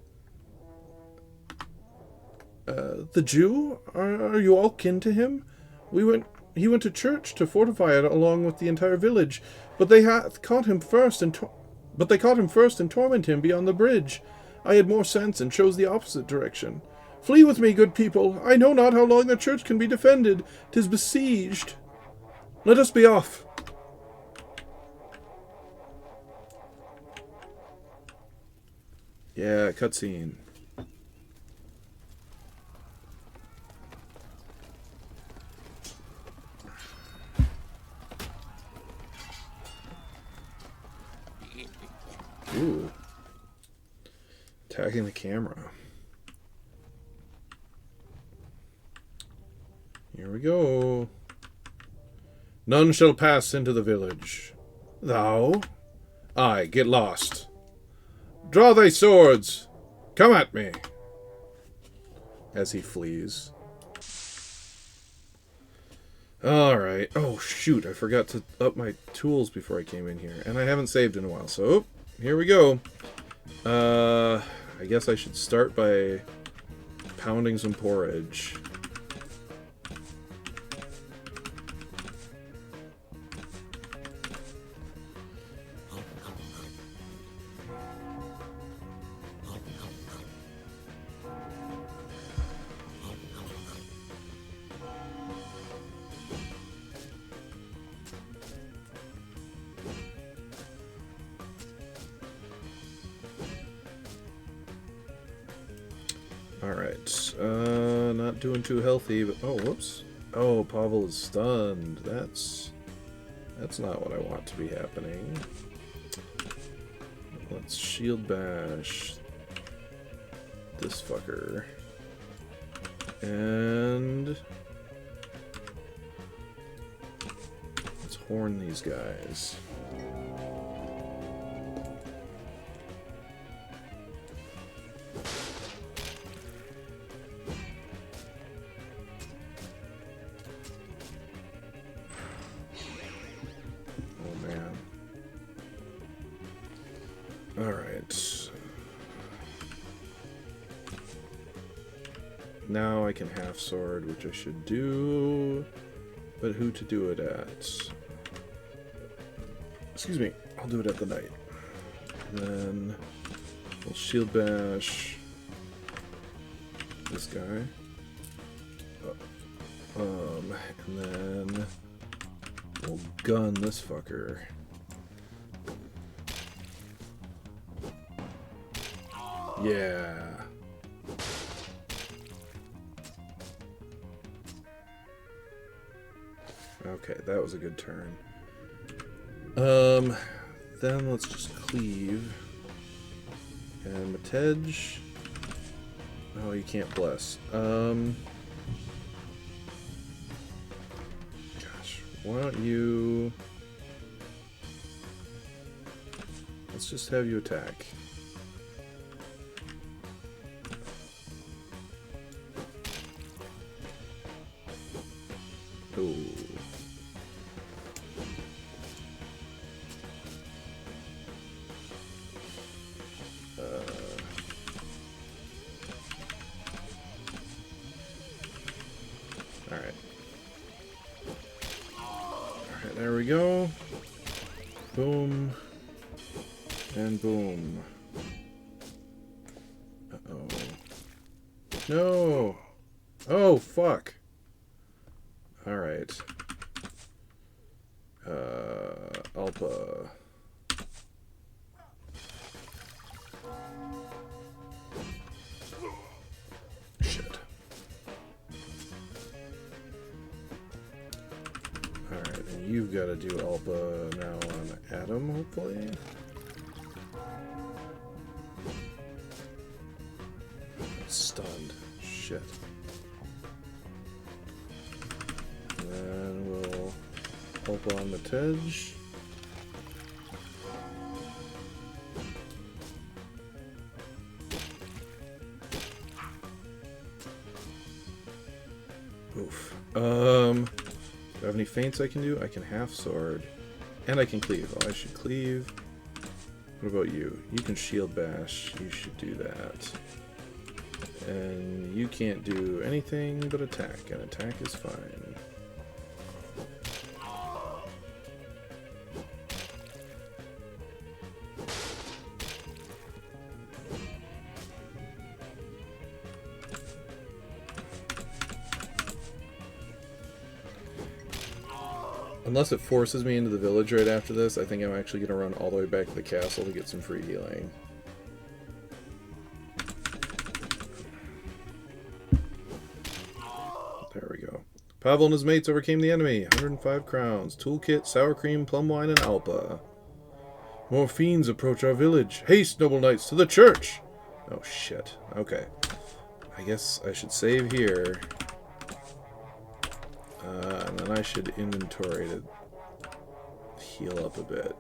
The Jew? Are you all kin to him? He went to church to fortify it along with the entire village, but they caught him first and torment him beyond the bridge. I had more sense and chose the opposite direction. Flee with me, good people. I know not how long the church can be defended. 'Tis besieged. Let us be off. Yeah, cutscene. Ooh. Attacking the camera. Here we go. None shall pass into the village. Thou? Aye, get lost. Draw thy swords. Come at me. As he flees. Alright. Oh, shoot. I forgot to up my tools before I came in here. And I haven't saved in a while. So, here we go. I guess I should start by pounding some porridge. Alright, not doing too healthy, but, oh, whoops. Oh, Pavel is stunned. That's not what I want to be happening. Let's shield bash this fucker. And let's horn these guys. Alright. Now I can half sword, which I should do. But who to do it at? Excuse me. I'll do it at the knight. And then we'll shield bash this guy. And then we'll gun this fucker. Yeah. Okay, that was a good turn. Then let's just cleave. And Matej. Oh, you can't bless. Gosh, why don't you... Let's just have you attack. Ooh. Alright. Alright, there we go. Boom. And boom. Uh-oh. No! Oh, fuck! Alright. Alpa. Shit. Alright, and you've got to do Alpa now on Adam, hopefully. Stunned. Shit. And then we'll Alpa on Matej. Oof. Do I have any feints I can do? I can half sword. And I can cleave. Oh, I should cleave. What about you? You can shield bash. You should do that. And you can't do anything but attack, and attack is fine. Unless it forces me into the village right after this, I think I'm actually going to run all the way back to the castle to get some free healing. There we go. Pavel and his mates overcame the enemy. 105 crowns. Toolkit, sour cream, plum wine, and Alpa. More fiends approach our village. Haste, noble knights, to the church! Oh, shit. Okay. I guess I should save here. And then I should inventory to heal up a bit.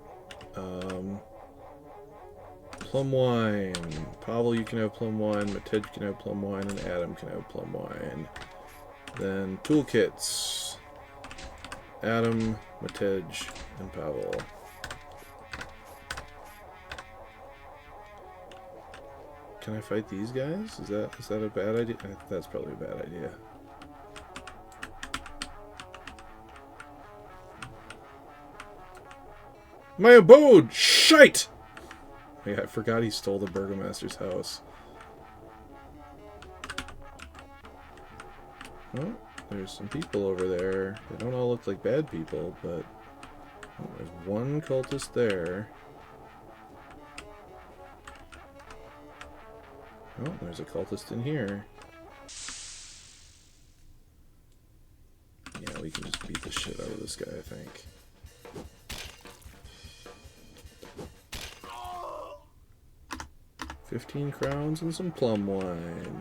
Plum wine. Pavel, you can have plum wine. Matej can have plum wine. And Adam can have plum wine. Then toolkits. Adam, Matej, and Pavel. Can I fight these guys? Is that a bad idea? That's probably a bad idea. My abode! Shite! Yeah, I forgot he stole the burgomaster's house. Well, there's some people over there. They don't all look like bad people, but there's one cultist there. Oh, there's a cultist in here. Yeah, we can just beat the shit out of this guy, I think. $15 crowns and some plum wine.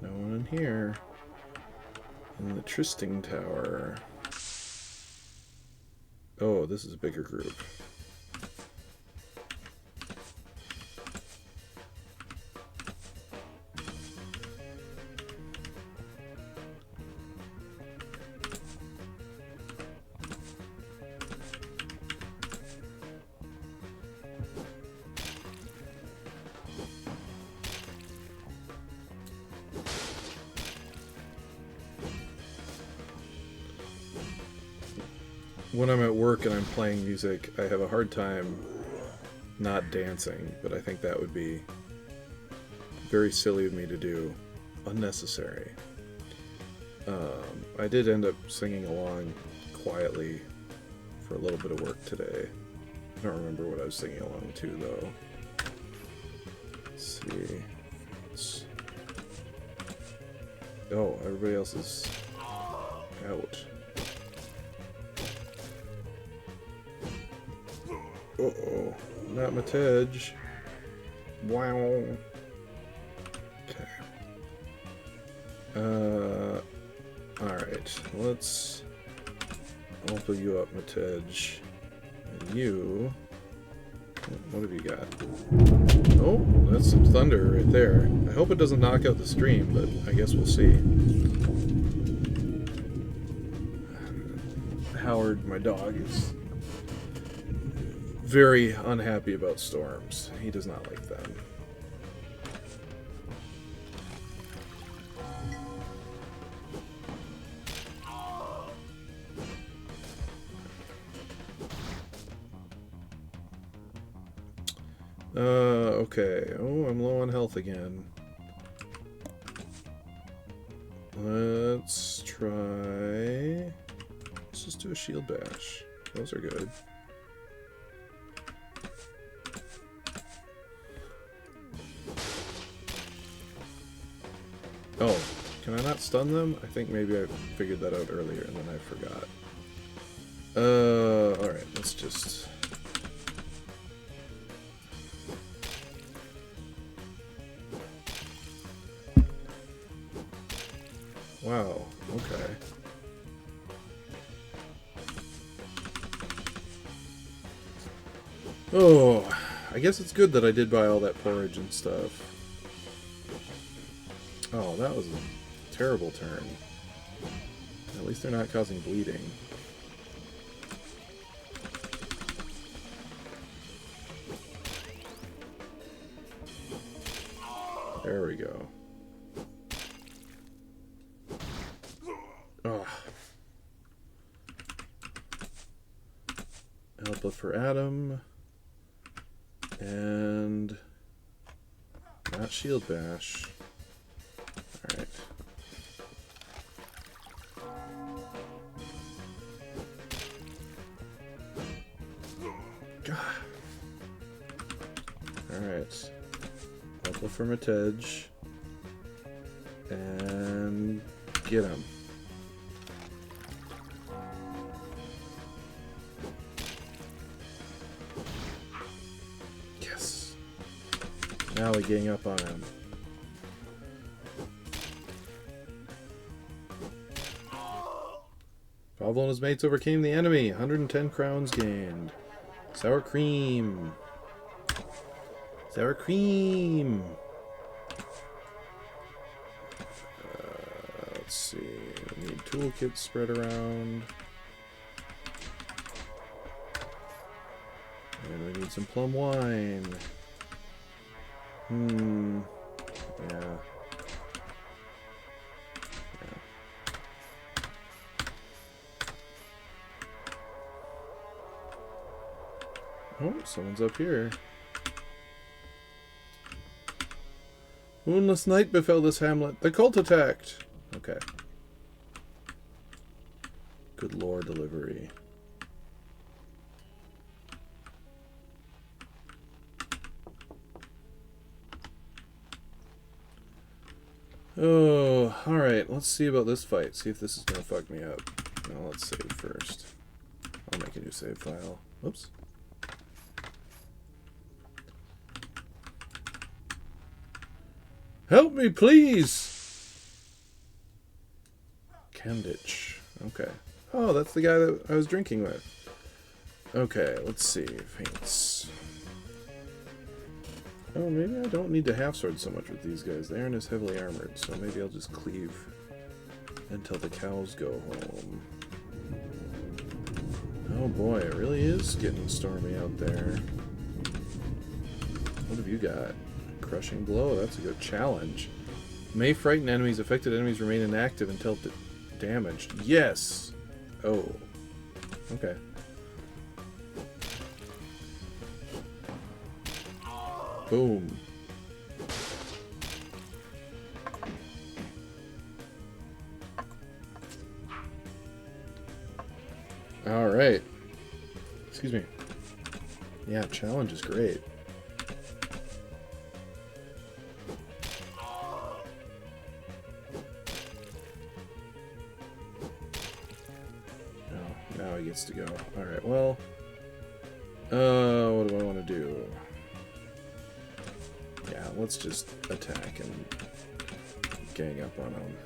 No one in here. In the Trysting Tower. Oh, this is a bigger group. when I'm at work and I'm playing music, I have a hard time not dancing, but I think that would be very silly of me to do. Unnecessary. I did end up singing along quietly for a little bit of work today. I don't remember what I was singing along to, though. Let's see. Oh, everybody else is out. Uh-oh. Not Matej. Wow. Okay. Alright. I'll put you up, Matej. And you... What have you got? Oh, that's some thunder right there. I hope it doesn't knock out the stream, but I guess we'll see. Howard, my dog, is very unhappy about storms. He does not like them. Okay. Oh, I'm low on health again. Let's try... Let's just do a shield bash. Those are good. Oh, can I not stun them? I think maybe I figured that out earlier and then I forgot. Alright, let's just... Wow, okay. Oh, I guess it's good that I did buy all that porridge and stuff. Oh, that was a terrible turn. At least they're not causing bleeding. There we go. Oh. Alpha for Adam. And... not shield bash. Alright. Alright. Alpha for Matej. And... get him. Yes. Now we gang up on him. Pablo and his mates overcame the enemy. 110 crowns gained. Sour cream. Sour cream. Let's see. We need toolkits spread around. And we need some plum wine. Yeah. Oh, someone's up here. Moonless night befell this hamlet. The cult attacked. Okay. Good lore delivery. Oh, alright. Let's see about this fight. See if this is gonna fuck me up. Now let's save first. I'll make a new save file. Oops. Help me, please! Candich. Okay. Oh, that's the guy that I was drinking with. Okay, let's see. Faints. Oh, maybe I don't need to half-sword so much with these guys. They aren't as heavily armored, so maybe I'll just cleave until the cows go home. Oh boy, it really is getting stormy out there. What have you got? Crushing blow, that's a good challenge. May frighten enemies. Affected enemies remain inactive until damaged. Yes! Oh. Okay. Boom. Alright. Excuse me. Yeah, challenge is great. Now he gets to go. Alright, well... what do I want to do? Yeah, let's just attack and gang up on him.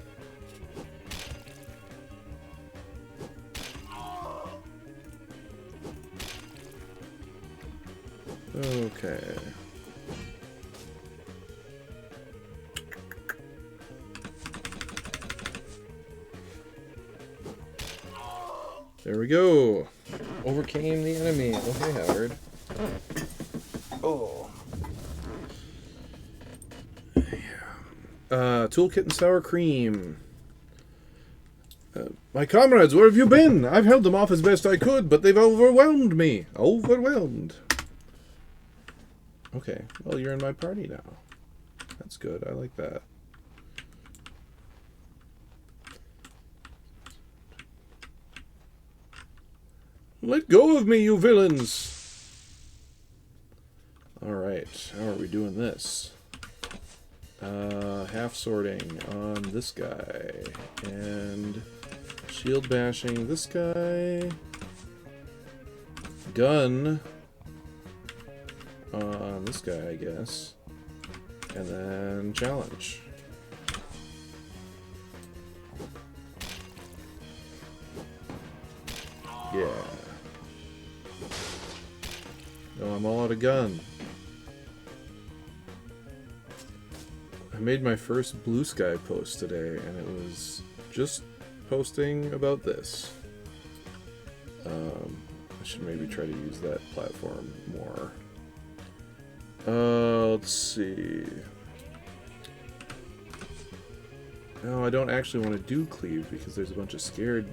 Okay. There we go. Overcame the enemy. Oh, hey, Howard. Oh. Toolkit and sour cream. My comrades, where have you been? I've held them off as best I could, but they've overwhelmed me. Overwhelmed. Okay, well, you're in my party now. That's good. I like that. Let go of me, you villains! Alright, how are we doing this? Half sorting on this guy. And shield bashing this guy. Gun on this guy, I guess. And then challenge. Yeah. No, I'm all out of gun. I made my first Blue Sky post today, and it was just posting about this. I should maybe try to use that platform more. Let's see. No, I don't actually want to do cleave because there's a bunch of scared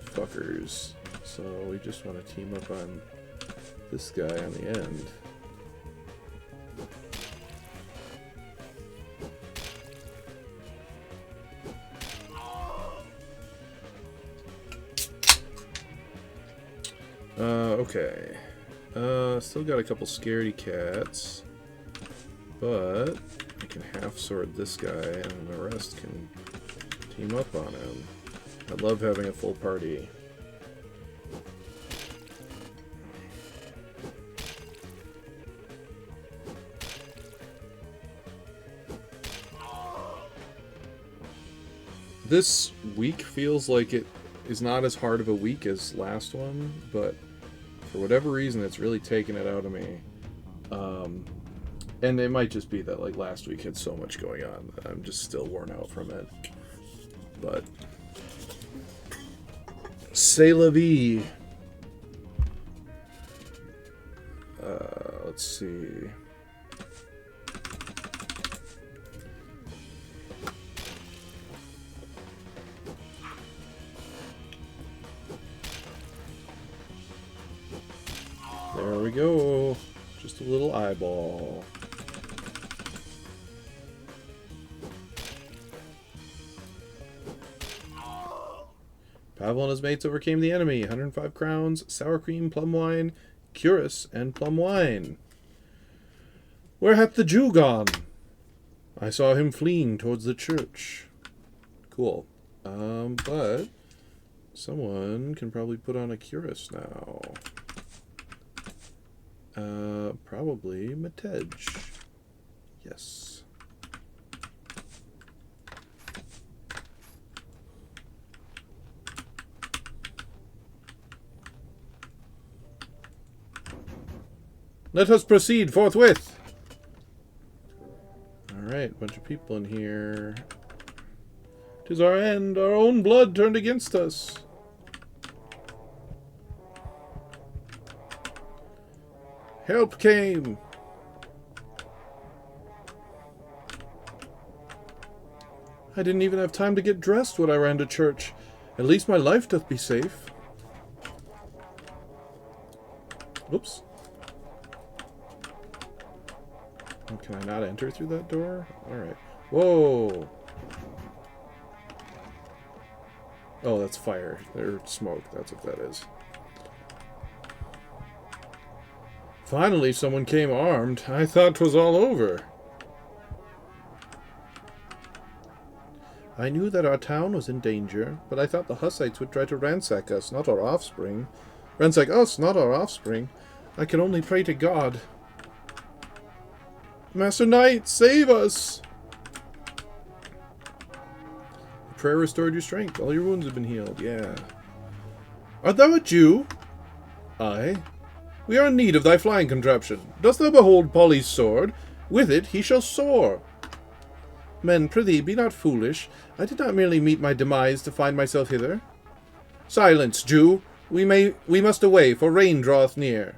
fuckers. So we just want to team up on this guy on the end. Okay. Still got a couple scaredy cats, but I can half sword this guy and the rest can team up on him. I love having a full party. This week feels like it is not as hard of a week as last one, but for whatever reason, it's really taken it out of me. And it might just be that like last week had so much going on that I'm just still worn out from it. But c'est la vie. Let's see. There we go. Just a little eyeball. Pavel and his mates overcame the enemy. 105 crowns, sour cream, plum wine, curus, and plum wine. Where hath the Jew gone? I saw him fleeing towards the church. Cool. But someone can probably put on a curus now. Probably Matej. Yes. Let us proceed forthwith. Alright, bunch of people in here. 'Tis our end, our own blood turned against us. Help came. I didn't even have time to get dressed when I ran to church. At least my life doth be safe. Oops. Oh, can I not enter through that door? Alright. Whoa! Oh, that's fire. Or smoke. That's what that is. Finally, someone came armed. I thought 'twas all over. I knew that our town was in danger, but I thought the Hussites would try to ransack us, not our offspring. Ransack us, not our offspring. I can only pray to God. Master Knight, save us! The prayer restored your strength. All your wounds have been healed. Yeah. Art thou a Jew? Aye. We are in need of thy flying contraption. Dost thou behold Polly's sword? With it he shall soar. Men, prithee, be not foolish. I did not merely meet my demise to find myself hither. Silence, Jew! We must away, for rain draweth near.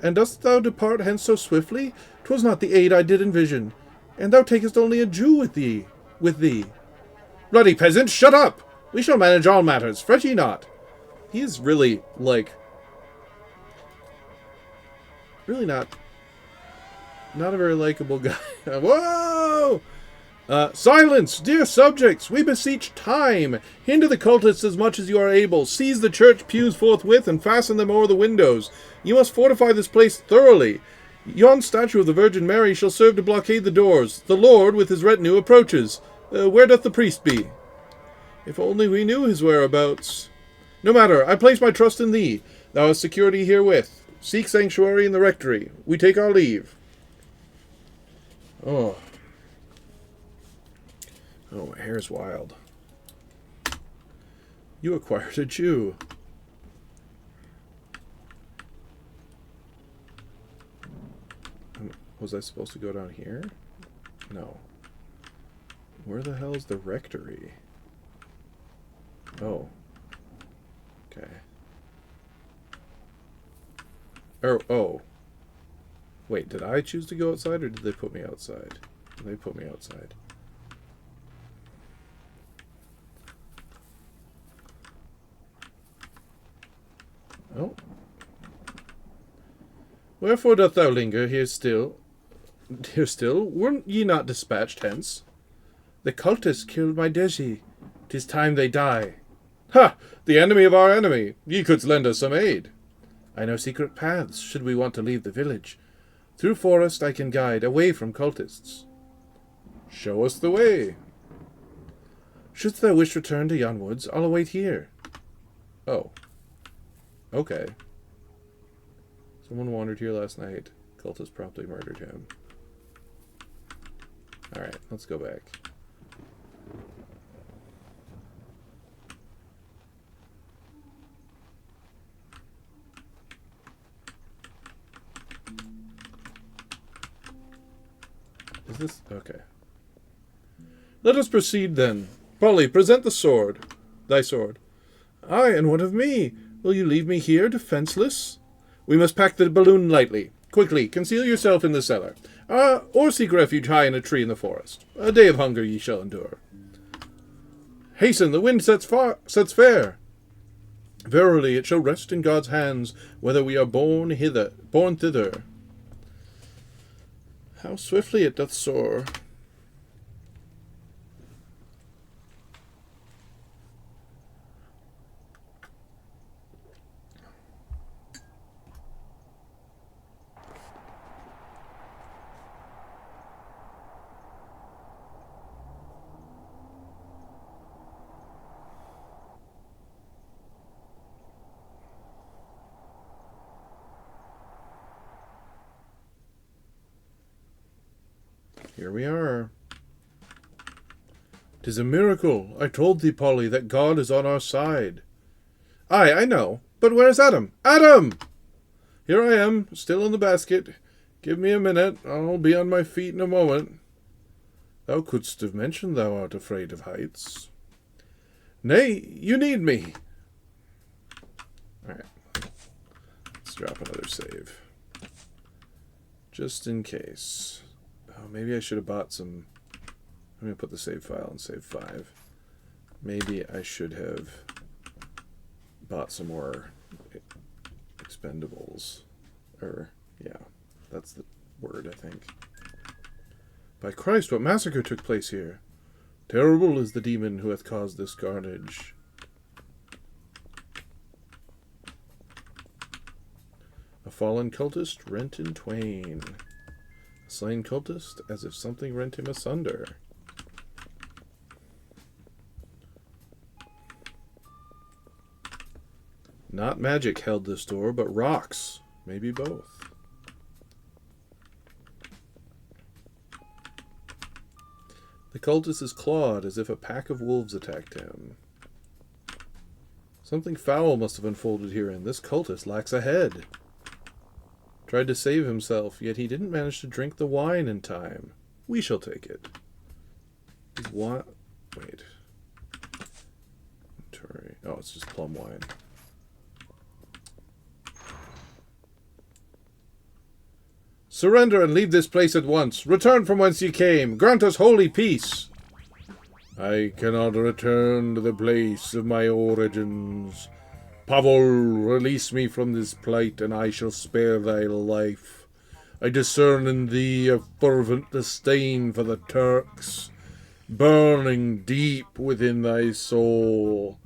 And dost thou depart hence so swiftly? 'Twas not the aid I did envision, and thou takest only a Jew with thee. Bloody peasant, shut up! We shall manage all matters, fret ye not. He is really, like... really not a very likable guy. Whoa! Silence, dear subjects, we beseech time. Hinder the cultists as much as you are able. Seize the church pews forthwith and fasten them o'er the windows. You must fortify this place thoroughly. Yon statue of the Virgin Mary shall serve to blockade the doors. The Lord, with his retinue, approaches. Where doth the priest be? If only we knew his whereabouts. No matter, I place my trust in thee. Thou hast security herewith. Seek sanctuary in the rectory. We take our leave. Oh. Oh, my hair's wild. You acquired a Jew. Was I supposed to go down here? No. Where the hell's the rectory? Oh. Okay. Oh. Wait, did I choose to go outside, or did they put me outside? They put me outside. Oh. Wherefore doth thou linger here still? Here still? Weren't ye not dispatched hence? The cultists killed my Deji. 'Tis time they die. Ha! The enemy of our enemy. Ye couldst lend us some aid. I know secret paths, should we want to leave the village. Through forest I can guide, away from cultists. Show us the way. Shouldst thou wish return to yon woods, I'll await here. Oh. Okay. Someone wandered here last night. Cultists promptly murdered him. Alright, let's go back. Is this... okay. Let us proceed then. Polly, present the sword. Thy sword. Aye, and what of me? Will you leave me here, defenseless? We must pack the balloon lightly. Quickly, conceal yourself in the cellar. Or seek refuge high in a tree in the forest. A day of hunger ye shall endure. Hasten, the wind sets fair. Verily, it shall rest in God's hands, whether we are born thither. How swiftly it doth soar. Here we are. 'Tis a miracle. I told thee, Polly, that God is on our side. Aye, I know. But where's Adam? Adam! Here I am, still in the basket. Give me a minute. I'll be on my feet in a moment. Thou couldst have mentioned thou art afraid of heights. Nay, you need me. Alright. Let's drop another save. Just in case. Oh, maybe I should have bought some... I'm going to put the save file in save 5. Maybe I should have bought some more expendables. Yeah, that's the word, I think. By Christ, what massacre took place here? Terrible is the demon who hath caused this carnage. A fallen cultist rent in twain. A slain cultist as if something rent him asunder. Not magic held this door, but rocks. Maybe both. The cultist is clawed as if a pack of wolves attacked him. Something foul must have unfolded herein. This cultist lacks a head. Tried to save himself, yet he didn't manage to drink the wine in time. We shall take it. What? Wait. Oh, it's just plum wine. Surrender and leave this place at once. Return from whence ye came. Grant us holy peace. I cannot return to the place of my origins. Pavel, release me from this plight, and I shall spare thy life. I discern in thee a fervent disdain for the Turks, burning deep within thy soul.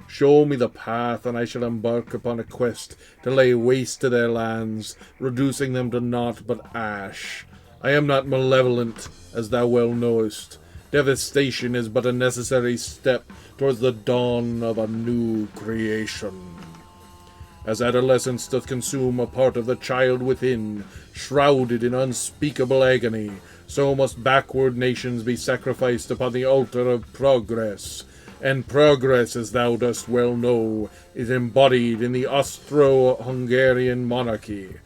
Show me the path, and I shall embark upon a quest to lay waste to their lands, reducing them to naught but ash. I am not malevolent, as thou well knowest. Devastation is but a necessary step towards the dawn of a new creation. As adolescence doth consume a part of the child within, shrouded in unspeakable agony, so must backward nations be sacrificed upon the altar of progress. And progress, as thou dost well know, is embodied in the Austro-Hungarian monarchy.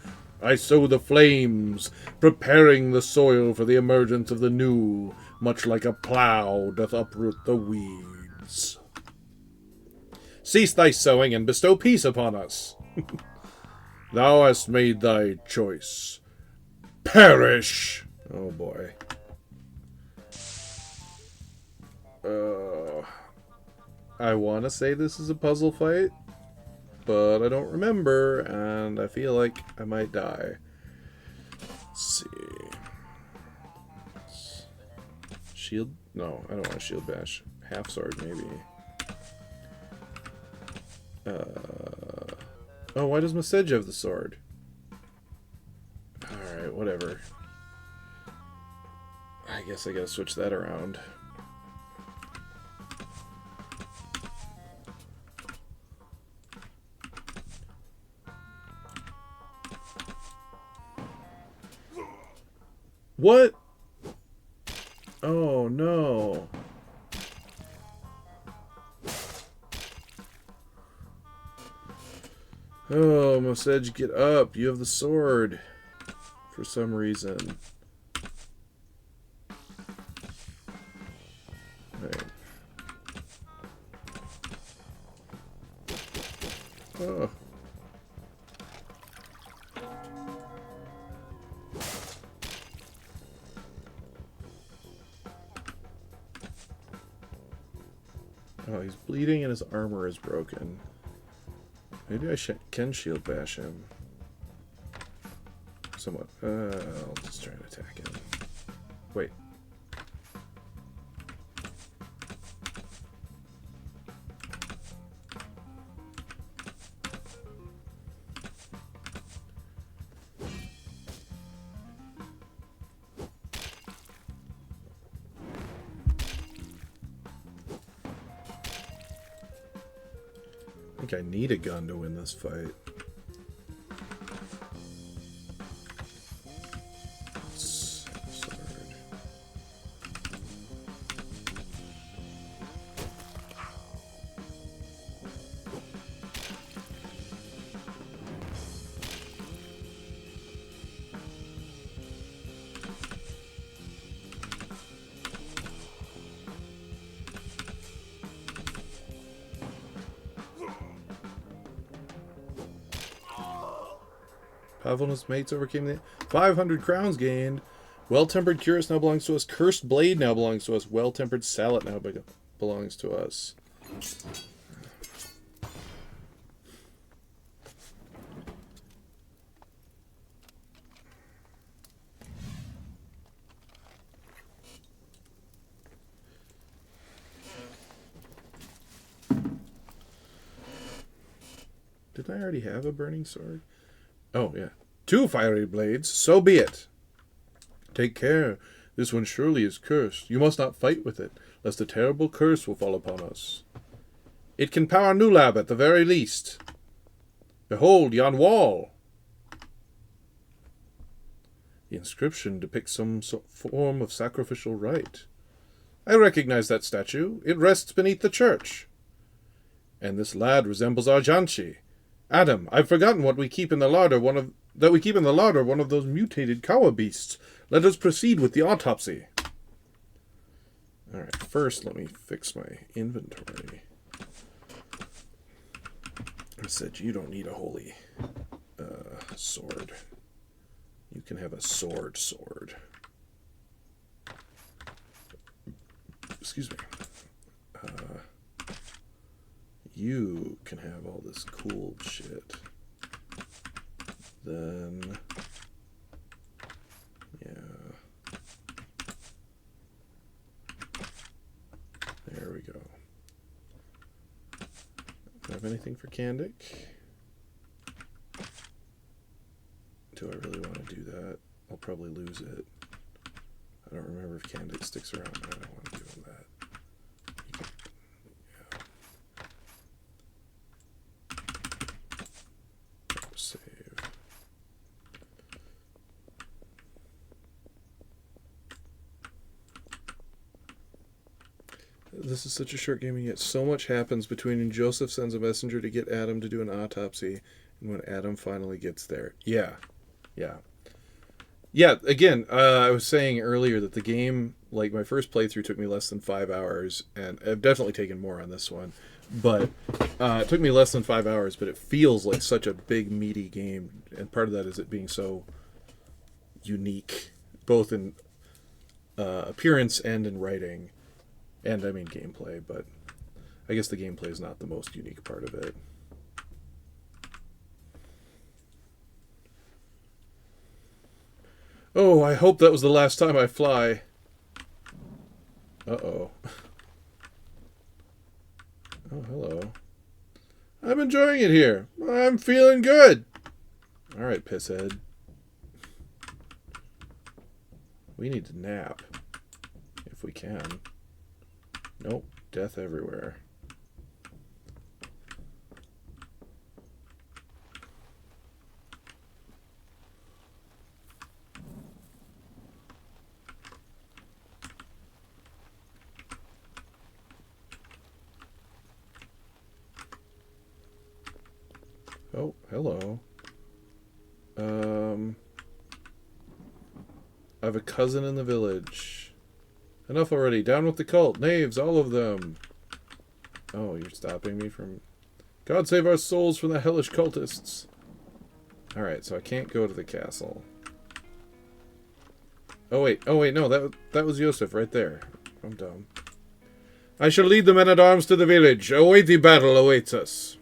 I sow the flames, preparing the soil for the emergence of the new, much like a plough doth uproot the weeds. Cease thy sowing, and bestow peace upon us. Thou hast made thy choice. Perish! Oh boy. I want to say this is a puzzle fight, but I don't remember, and I feel like I might die. Let's see. Shield? No, I don't want a shield bash. Half sword, maybe. Oh, why does Masej have the sword? Alright, whatever. I guess I gotta switch that around. What? Oh, no. Oh, Mosej, get up. You have the sword. For some reason. Right. Oh. Oh, he's bleeding and his armor is broken. Maybe I can shield bash him. Somewhat. I'll just try and attack him. Wait. I think I need a gun to win this fight. Pavel and his mates overcame the 500 crowns gained. Well-tempered cuirass now belongs to us. Cursed blade now belongs to us. Well-tempered sallet now belongs to us. Didn't I already have a burning sword? Oh, yeah. 2 fiery blades. So be it. Take care. This one surely is cursed. You must not fight with it, lest a terrible curse will fall upon us. It can power Nulab at the very least. Behold yon wall. The inscription depicts some form of sacrificial rite. I recognize that statue. It rests beneath the church. And this lad resembles our Janshi. Adam, I've forgotten what we keep in the larder. One of those mutated kawa beasts. Let us proceed with the autopsy. All right, first let me fix my inventory. I said you don't need a holy sword. You can have a sword. Excuse me. You can have all this cool shit. Then, yeah. There we go. Do I have anything for Kandik? Do I really want to do that? I'll probably lose it. I don't remember if Kandik sticks around. I don't want to do all that. Save. This is such a short game, and yet so much happens between when Joseph sends a messenger to get Adam to do an autopsy and when Adam finally gets there. Yeah. Again, I was saying earlier that the game, like my first playthrough took me less than 5 hours, and I've definitely taken more on this one, but it took me less than 5 hours, but it feels like such a big, meaty game, and part of that is it being so unique, both in appearance and in writing, and I mean gameplay, but I guess the gameplay is not the most unique part of it. Oh, I hope that was the last time I fly. Uh-oh. Oh, hello. I'm enjoying it here. I'm feeling good. All right, pisshead. We need to nap. If we can. Nope. Death everywhere. Oh, hello. I have a cousin in the village. Enough already. Down with the cult. Knaves, all of them. Oh, you're stopping me from... God save our souls from the hellish cultists. Alright, so I can't go to the castle. Oh, wait, no, that was Yosef right there. I'm dumb. I shall lead the men-at-arms to the village. A weighty battle awaits us.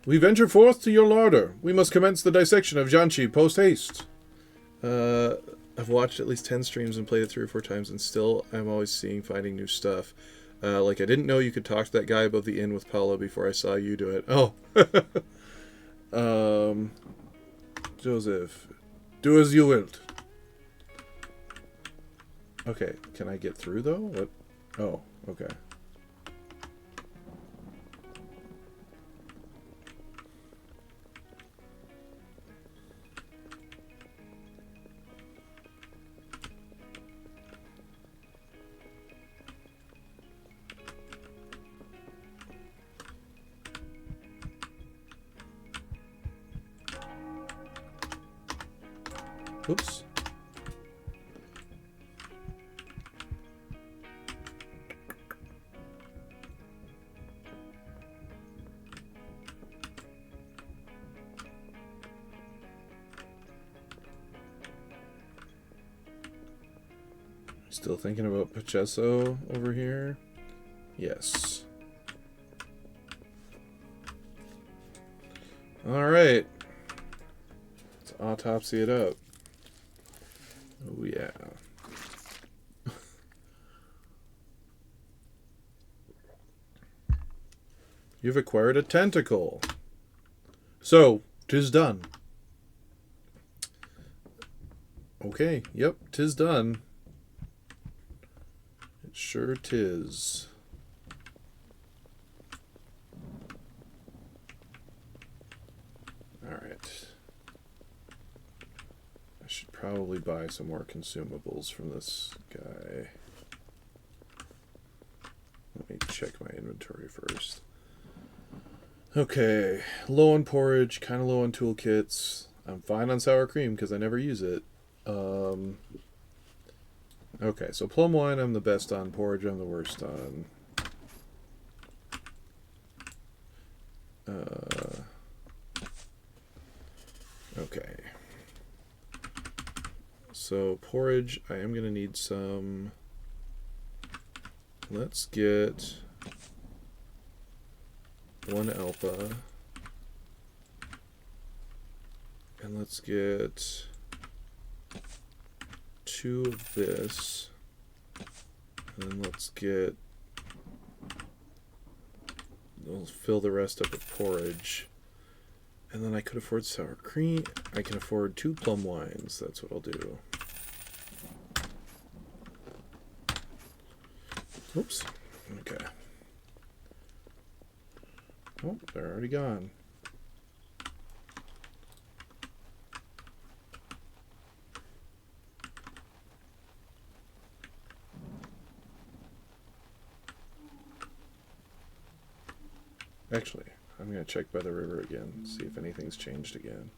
We venture forth to your larder. We must commence the dissection of Janshi post-haste. I've watched at least 10 streams and played it 3 or 4 times, and still I'm always finding new stuff. Like, I didn't know you could talk to that guy above the inn with Paolo before I saw you do it. Oh. Joseph, do as you wilt. Okay, can I get through, though? What? Oh, okay. Oops. Still thinking about Pacheco over here? Yes. Alright. Let's autopsy it up. Oh, yeah. You've acquired a tentacle. So, 'tis done. Okay, yep, 'tis done. It sure 'tis. Alright. I should probably buy some more consumables from this guy. Let me check my inventory first. Okay, low on porridge, kind of low on toolkits. I'm fine on sour cream because I never use it. Okay, so plum wine I'm the best on, porridge I'm the worst on. Okay. So porridge, I am going to need some. Let's get 1 alpha. And let's get 2 of this. And then let's get... We'll fill the rest up with porridge. And then I could afford sour cream. I can afford 2 plum wines. That's what I'll do. Oops. Okay. Oh, they're already gone. Actually, I'm going to check by the river again, see if anything's changed again.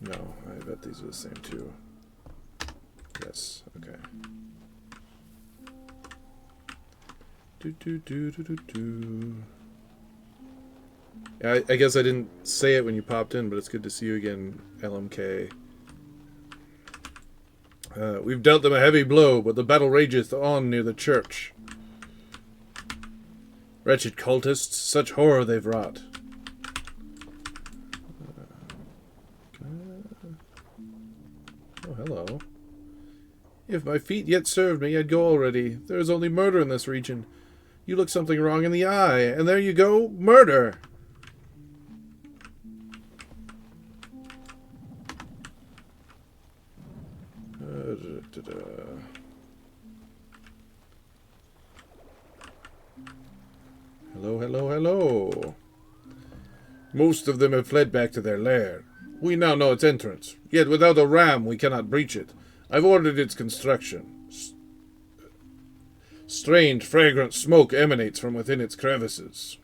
No, I bet these are the same too. Yes, okay. I guess I didn't say it when you popped in, but it's good to see you again, LMK. We've dealt them a heavy blow, but the battle rageth on near the church. Wretched cultists, such horror they've wrought. Oh, hello. If my feet yet served me, I'd go already. There is only murder in this region. You look something wrong in the eye, and there you go, murder! Hello, hello, hello. Most of them have fled back to their lair. We now know its entrance. Yet without a ram we cannot breach it. I've ordered its construction. Strange, fragrant smoke emanates from within its crevices.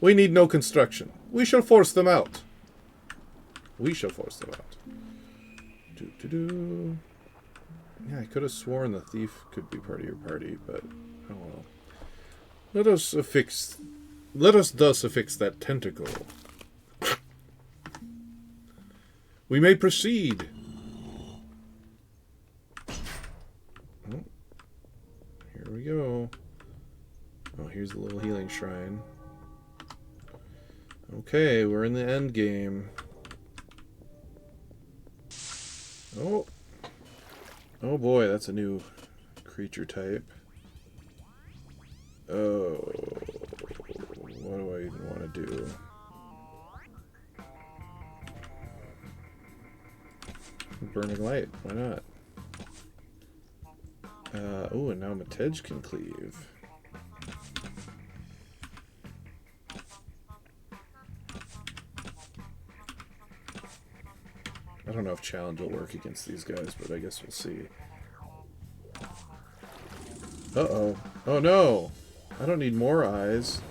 We need no construction. We shall force them out. We shall force them out. Yeah, I could have sworn the thief could be part of your party, but oh well. Let us thus affix that tentacle. We may proceed. Oh, here we go. Oh, here's the little healing shrine. Okay, we're in the end game. Oh. Oh boy, that's a new creature type. Oh. What do I even want to do? Burning light, why not? Oh, and now Matej can cleave. I don't know if challenge will work against these guys, but I guess we'll see. Uh-oh. Oh no! I don't need more eyes.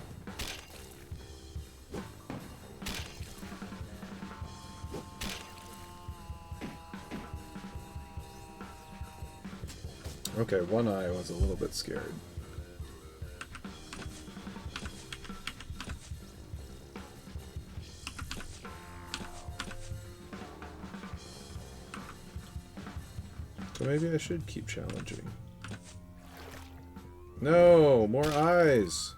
Okay, one eye was a little bit scared. So maybe I should keep challenging. No, more eyes.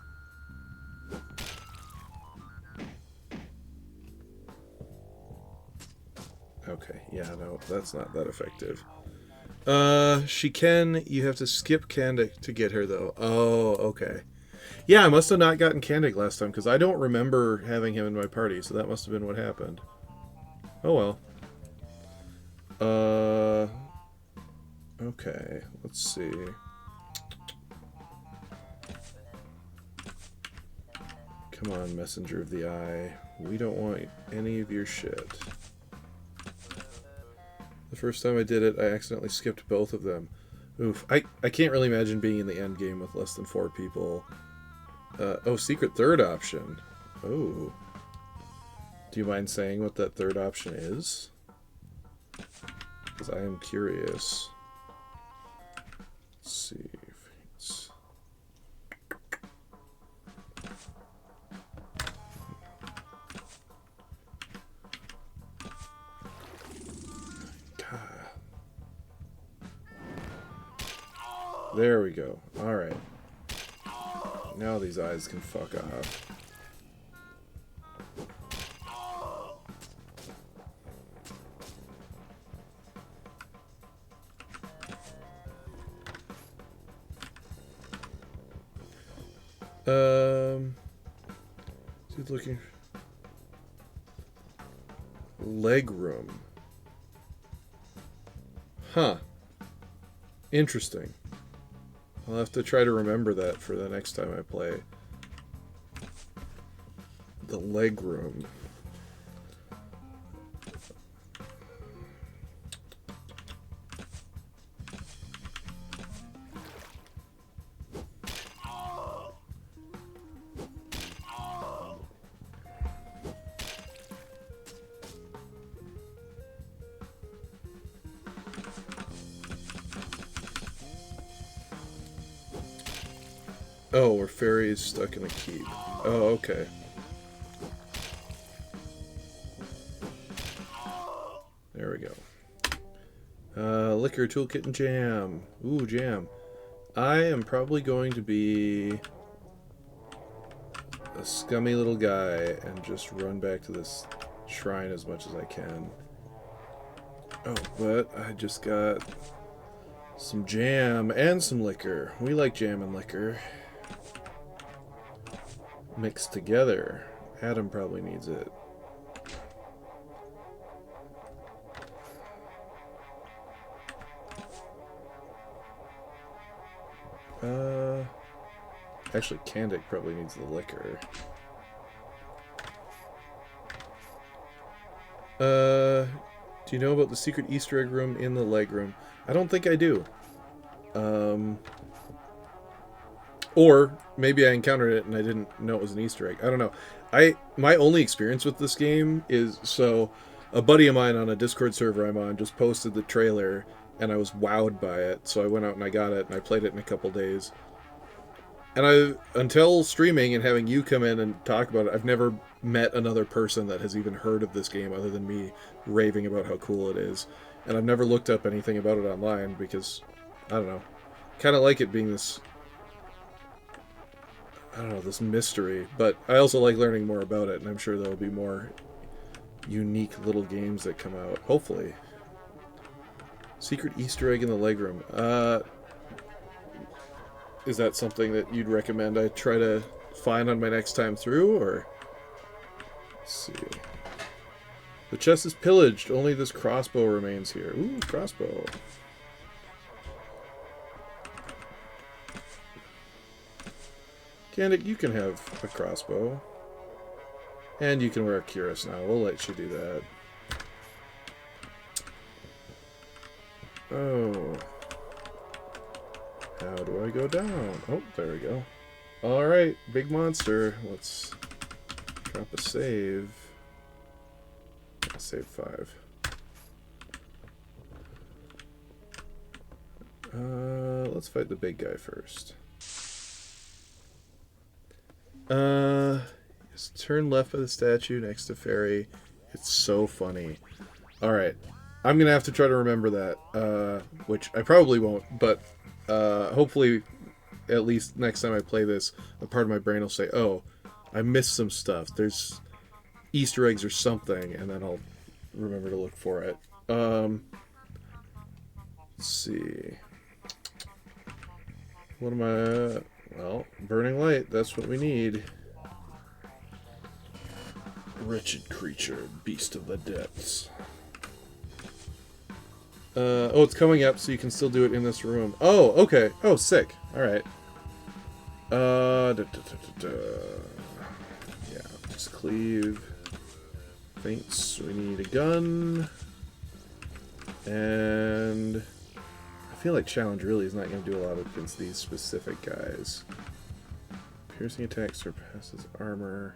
Okay, yeah, no, that's not that effective. She can. You have to skip Candic to get her, though. Oh, okay. Yeah, I must have not gotten Candic last time, because I don't remember having him in my party, so that must have been what happened. Oh, well. Okay. Let's see. Come on, Messenger of the Eye. We don't want any of your shit. The first time I did it, I accidentally skipped both of them. Oof. I can't really imagine being in the end game with less than 4 people. Oh, secret third option. Oh. Do you mind saying what that third option is? Because I am curious. Let's see. There we go. Alright. Now these eyes can fuck off. He's looking. Leg room. Huh. Interesting. I'll have to try to remember that for the next time I play. The leg room. Oh, where Fairy is stuck in a keep. Oh, okay. There we go. Liquor, toolkit, and jam. Ooh, jam. I am probably going to be a scummy little guy and just run back to this shrine as much as I can. Oh, but I just got some jam and some liquor. We like jam and liquor. Mixed together. Adam probably needs it. Actually, Candic probably needs the liquor. Do you know about the secret Easter egg room in the leg room? I don't think I do. Or maybe I encountered it and I didn't know it was an Easter egg. I don't know. My only experience with this game is, so a buddy of mine on a Discord server I'm on just posted the trailer and I was wowed by it. So I went out and I got it and I played it in a couple days. And until streaming and having you come in and talk about it, I've never met another person that has even heard of this game other than me raving about how cool it is. And I've never looked up anything about it online because, I don't know, kind of like it being this, I don't know, this mystery. But I also like learning more about it, and I'm sure there'll be more unique little games that come out. Hopefully. Secret Easter egg in the legroom. Is that something that you'd recommend I try to find on my next time through, or? Let's see. The chest is pillaged. Only this crossbow remains here. Ooh, crossbow. Candic, you can have a crossbow. And you can wear a cuirass now. We'll let you do that. Oh. How do I go down? Oh, there we go. Alright, big monster. Let's drop a save. Save 5. Let's fight the big guy first. Just turn left by the statue next to Fairy. It's so funny. Alright. I'm gonna have to try to remember that, which I probably won't, but hopefully at least next time I play this, a part of my brain will say, oh, I missed some stuff. There's Easter eggs or something, and then I'll remember to look for it. Let's Let's see. What am I... Well, burning light. That's what we need. Wretched creature, beast of the depths. Oh, it's coming up, so you can still do it in this room. Oh, okay. Oh, sick. Alright. Yeah, just cleave. Feints. We need a gun. And I feel like challenge really is not going to do a lot against these specific guys. Piercing attack surpasses armor.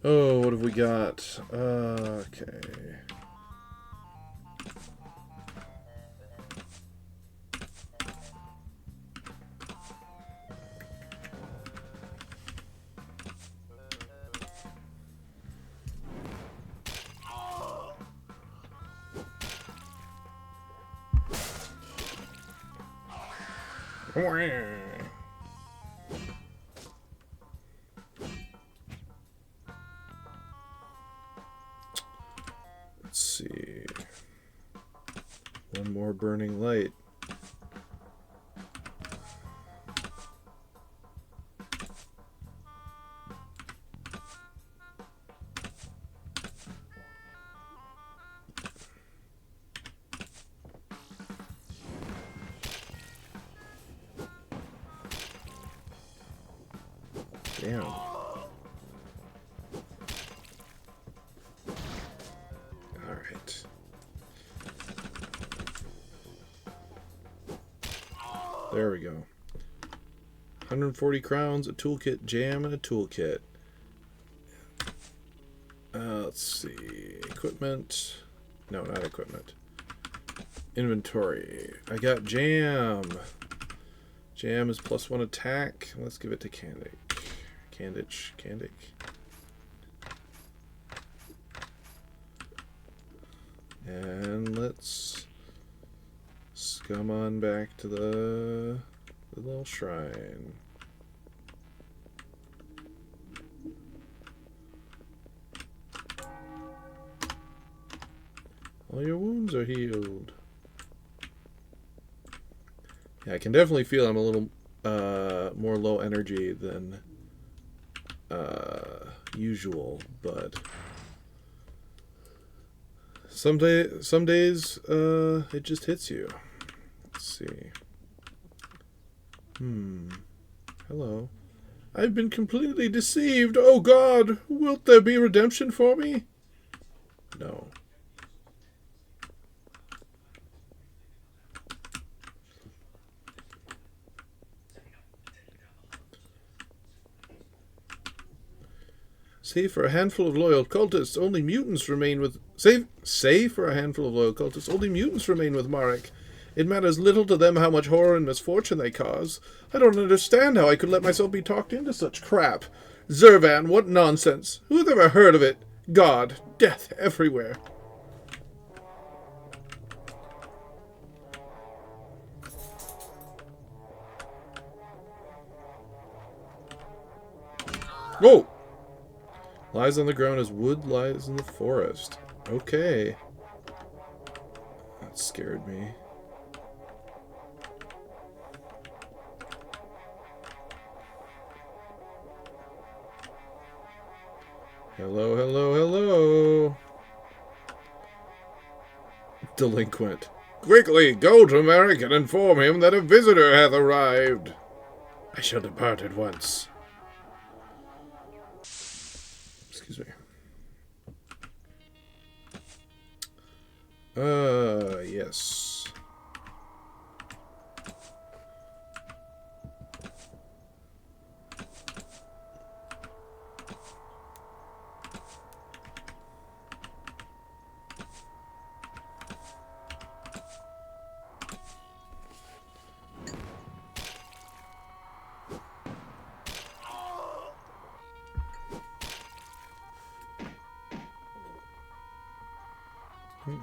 Oh, what have we got? Okay. Let's see. One more burning light. Damn. Alright. There we go. 140 crowns, a toolkit jam, and a toolkit. Let's see. Equipment. No, not equipment. Inventory. I got jam. Jam is +1 attack. Let's give it to Candic. Candic. And let's scum on back to the little shrine. All your wounds are healed. Yeah, I can definitely feel I'm a little more low energy than usual, but some days it just hits you. Let's see. Hello. I've been completely deceived. Oh God, wilt there be redemption for me? No. Save for a handful of loyal cultists, only mutants remain with... Save for a handful of loyal cultists, only mutants remain with Marek. It matters little to them how much horror and misfortune they cause. I don't understand how I could let myself be talked into such crap. Zurvan, what nonsense. Who'd ever heard of it? God, death everywhere. Whoa! Lies on the ground as wood lies in the forest. Okay. That scared me. Hello, hello, hello. Delinquent. Quickly, go to Marek and inform him that a visitor hath arrived. I shall depart at once. Excuse me. Yes.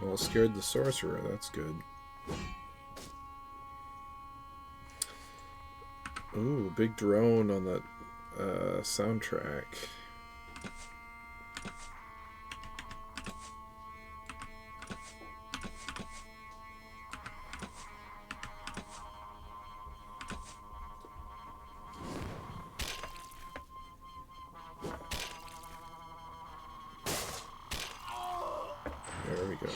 Well, scared the sorcerer. That's good. Ooh, big drone on that soundtrack. There we go.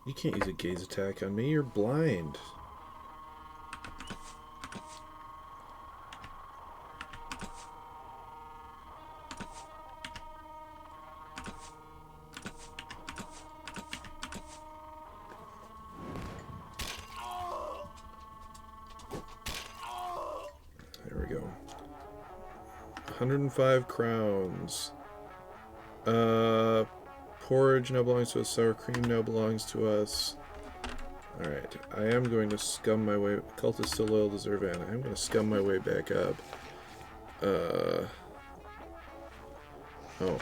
You can't use a gaze attack on me. You're blind. There we go. 105 crowns. Porridge now belongs to us. Sour cream now belongs to us. Alright, I am going to scum my way... Cultist still loyal to Zervan. I'm going to scum my way back up. Oh.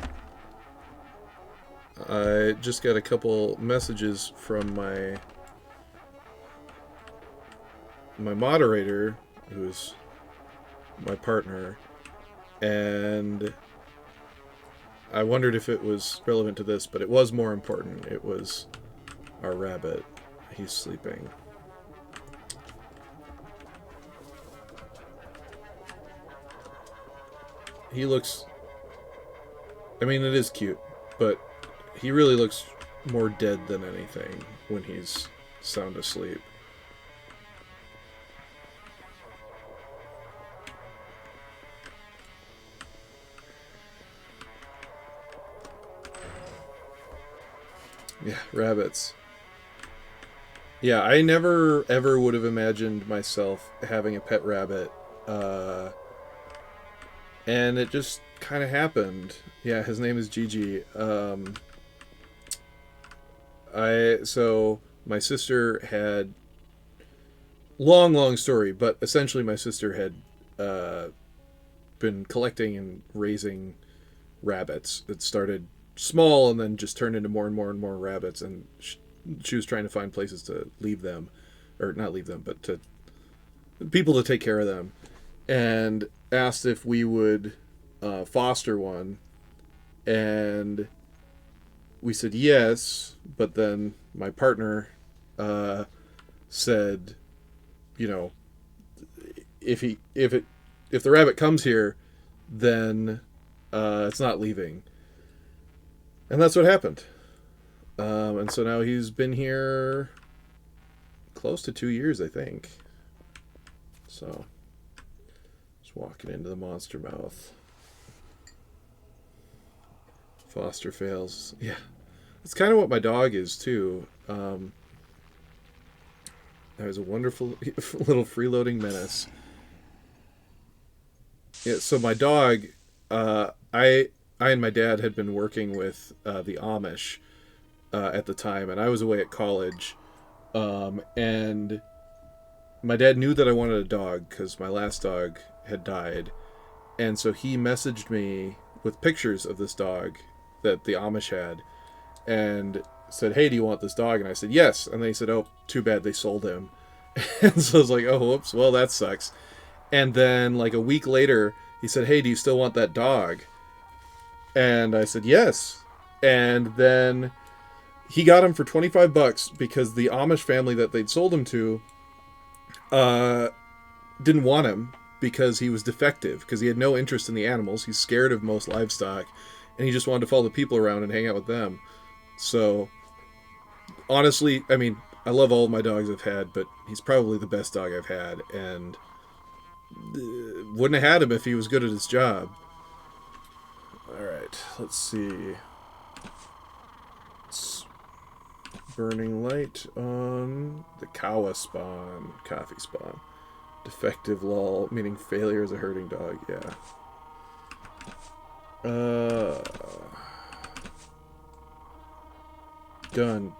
I just got a couple messages from my moderator, who's my partner, and I wondered if it was relevant to this, but it was more important. It was our rabbit. He's sleeping. He looks... I mean, it is cute, but he really looks more dead than anything when he's sound asleep. Yeah, rabbits. Yeah, I never ever would have imagined myself having a pet rabbit. And it just kind of happened. Yeah, his name is Gigi. So my sister had... Long story, but essentially my sister had been collecting and raising rabbits. It started small and then just turned into more and more rabbits, and she was trying to find places to leave them, or not leave them, but to people to take care of them, and asked if we would foster one, and we said yes, but then my partner said, you know, if the rabbit comes here, then it's not leaving. And that's what happened. And so now he's been here close to 2 years, I think. So, just walking into the monster mouth. Foster fails. Yeah. That's kind of what my dog is, too. There's a wonderful little freeloading menace. Yeah, so my dog, I and my dad had been working with the Amish at the time, and I was away at college. And my dad knew that I wanted a dog because my last dog had died. And so he messaged me with pictures of this dog that the Amish had and said, "Hey, do you want this dog?" And I said, "Yes." And then he said, "Oh, too bad, they sold him." And so I was like, "Oh, whoops, well, that sucks." And then like a week later, he said, "Hey, do you still want that dog?" And I said, "Yes." And then he got him for $25 because the Amish family that they'd sold him to didn't want him because he was defective, because he had no interest in the animals. He's scared of most livestock, and he just wanted to follow the people around and hang out with them. So, honestly, I mean, I love all of my dogs I've had, but he's probably the best dog I've had, and wouldn't have had him if he was good at his job. Alright, let's see. Burning light on the Kawa spawn. Coffee spawn. Defective lol, meaning failure is a herding dog, yeah. Gun.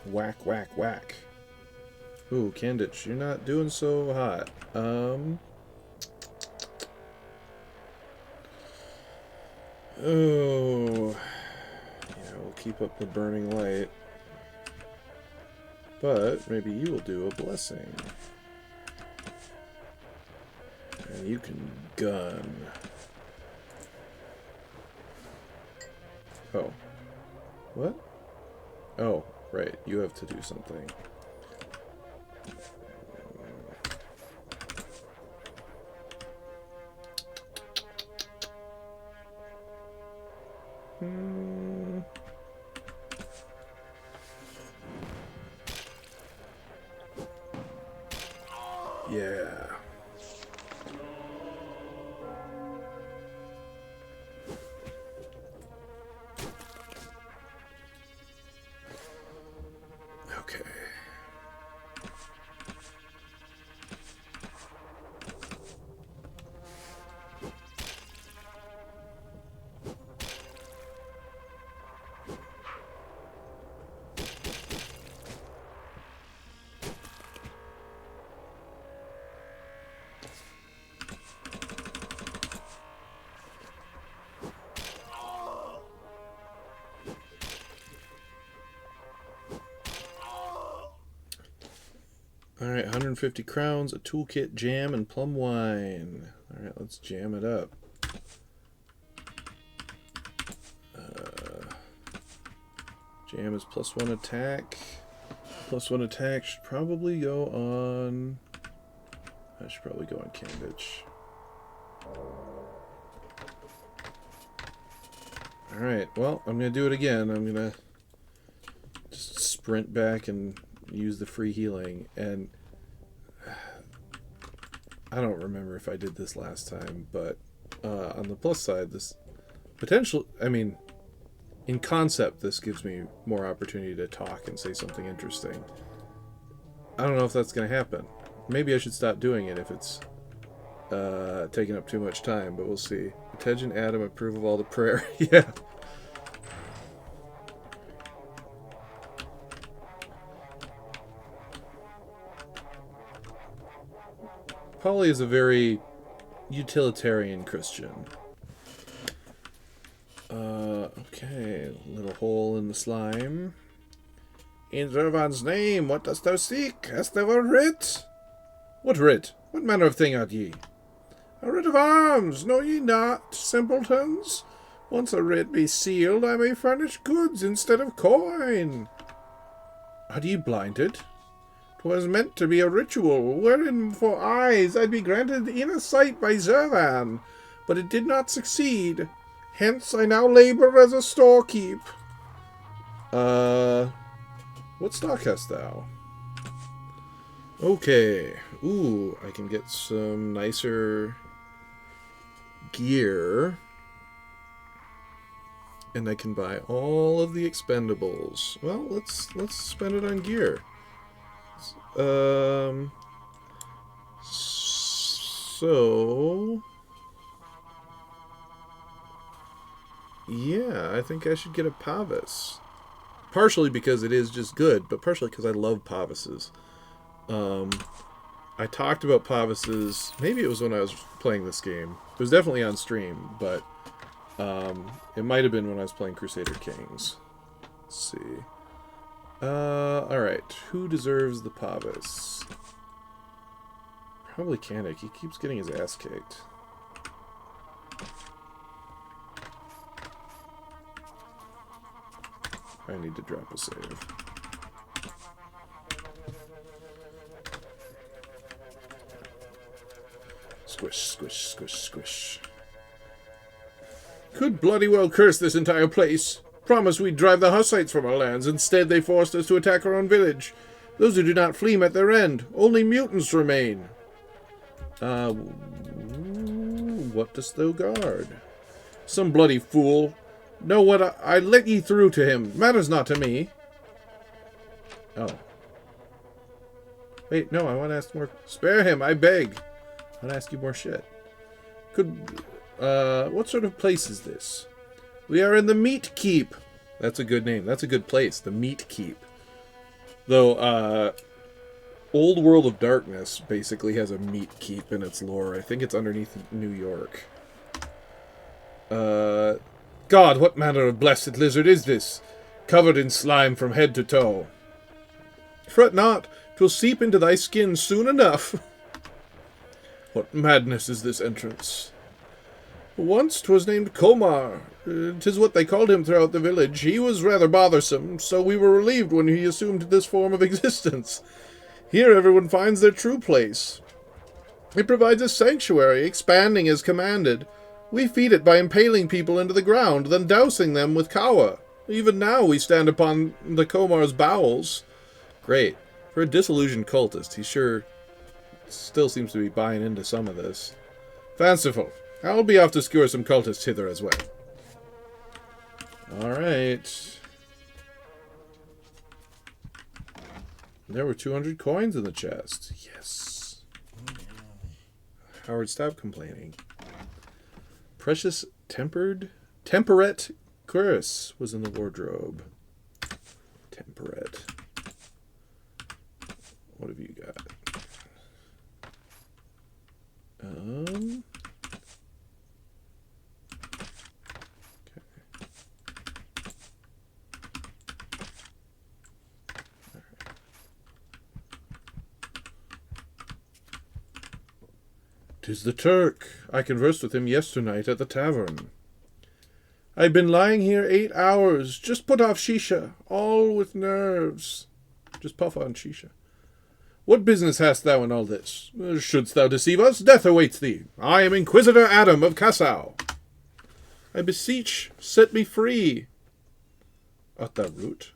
Whack, whack, whack. Ooh, Candich, you're not doing so hot. Oh. Yeah, we'll keep up the burning light. But maybe you will do a blessing. And you can gun. Oh. What? Oh, right. You have to do something. Yeah. Okay. Alright, 150 crowns, a toolkit, jam, and plum wine. Alright, let's jam it up. Jam is +1 attack. +1 attack should probably go on... I should probably go on Candich. Alright, well, I'm going to do it again. I'm going to just sprint back and use the free healing. And I don't remember if I did this last time, but on the plus side, this potential... I mean, in concept, this gives me more opportunity to talk and say something interesting. I don't know if that's going to happen. Maybe I should stop doing it if it's taking up too much time, but we'll see. Tej and Adam approve of all the prayer. Yeah. Polly is a very utilitarian Christian. Okay, little hole in the slime. In Zervan's name, what dost thou seek? Hast thou a writ? What writ? What manner of thing art ye? A writ of arms, know ye not, simpletons? Once a writ be sealed, I may furnish goods instead of coin. Are ye blinded? 'Twas meant to be a ritual, wherein for eyes I'd be granted inner sight by Zervan, but it did not succeed. Hence I now labor as a storekeep. What stock hast thou? Okay. Ooh, I can get some nicer gear. And I can buy all of the expendables. Well, let's spend it on gear. So yeah, I think I should get a Pavis. Partially because it is just good, but partially because I love Pavises. I talked about Pavises, maybe it was when I was playing this game. It was definitely on stream, but it might have been when I was playing Crusader Kings. Let's see. Alright. Who deserves the Pavis? Probably Kanik. He keeps getting his ass kicked. I need to drop a save. Squish, squish, squish, squish. Could bloody well curse this entire place. Promised we'd drive the Hussites from our lands. Instead, they forced us to attack our own village. Those who do not flee met their end. Only mutants remain. What dost thou guard? Some bloody fool. Know what? I let ye through to him. Matters not to me. Oh. Wait, no, I want to ask more. Spare him, I beg. I want to ask you more shit. What sort of place is this? We are in the Meat Keep. That's a good name. That's a good place. The Meat Keep. Though, Old World of Darkness basically has a meat keep in its lore. I think it's underneath New York. God, what manner of blessed lizard is this? Covered in slime from head to toe. Fret not, 'twill seep into thy skin soon enough. What madness is this entrance? Once 'twas named Komar. 'Tis what they called him throughout the village. He was rather bothersome, so we were relieved when he assumed this form of existence. Here everyone finds their true place. It provides a sanctuary, expanding as commanded. We feed it by impaling people into the ground, then dousing them with kawa. Even now we stand upon the Komar's bowels. Great. For a disillusioned cultist, he sure still seems to be buying into some of this. Fanciful. I'll be off to skewer some cultists hither as well. Alright. There were 200 coins in the chest. Yes. Howard, stop complaining. Precious temperate cuirass was in the wardrobe. Temperate. What have you got? Okay. 'Tis the Turk. I conversed with him yesternight at the tavern. I've been lying here 8 hours. Just put off shisha. All with nerves. Just puff on shisha. What business hast thou in all this? Shouldst thou deceive us, death awaits thee. I am Inquisitor Adam of Cassau. I beseech, set me free. Art thou root?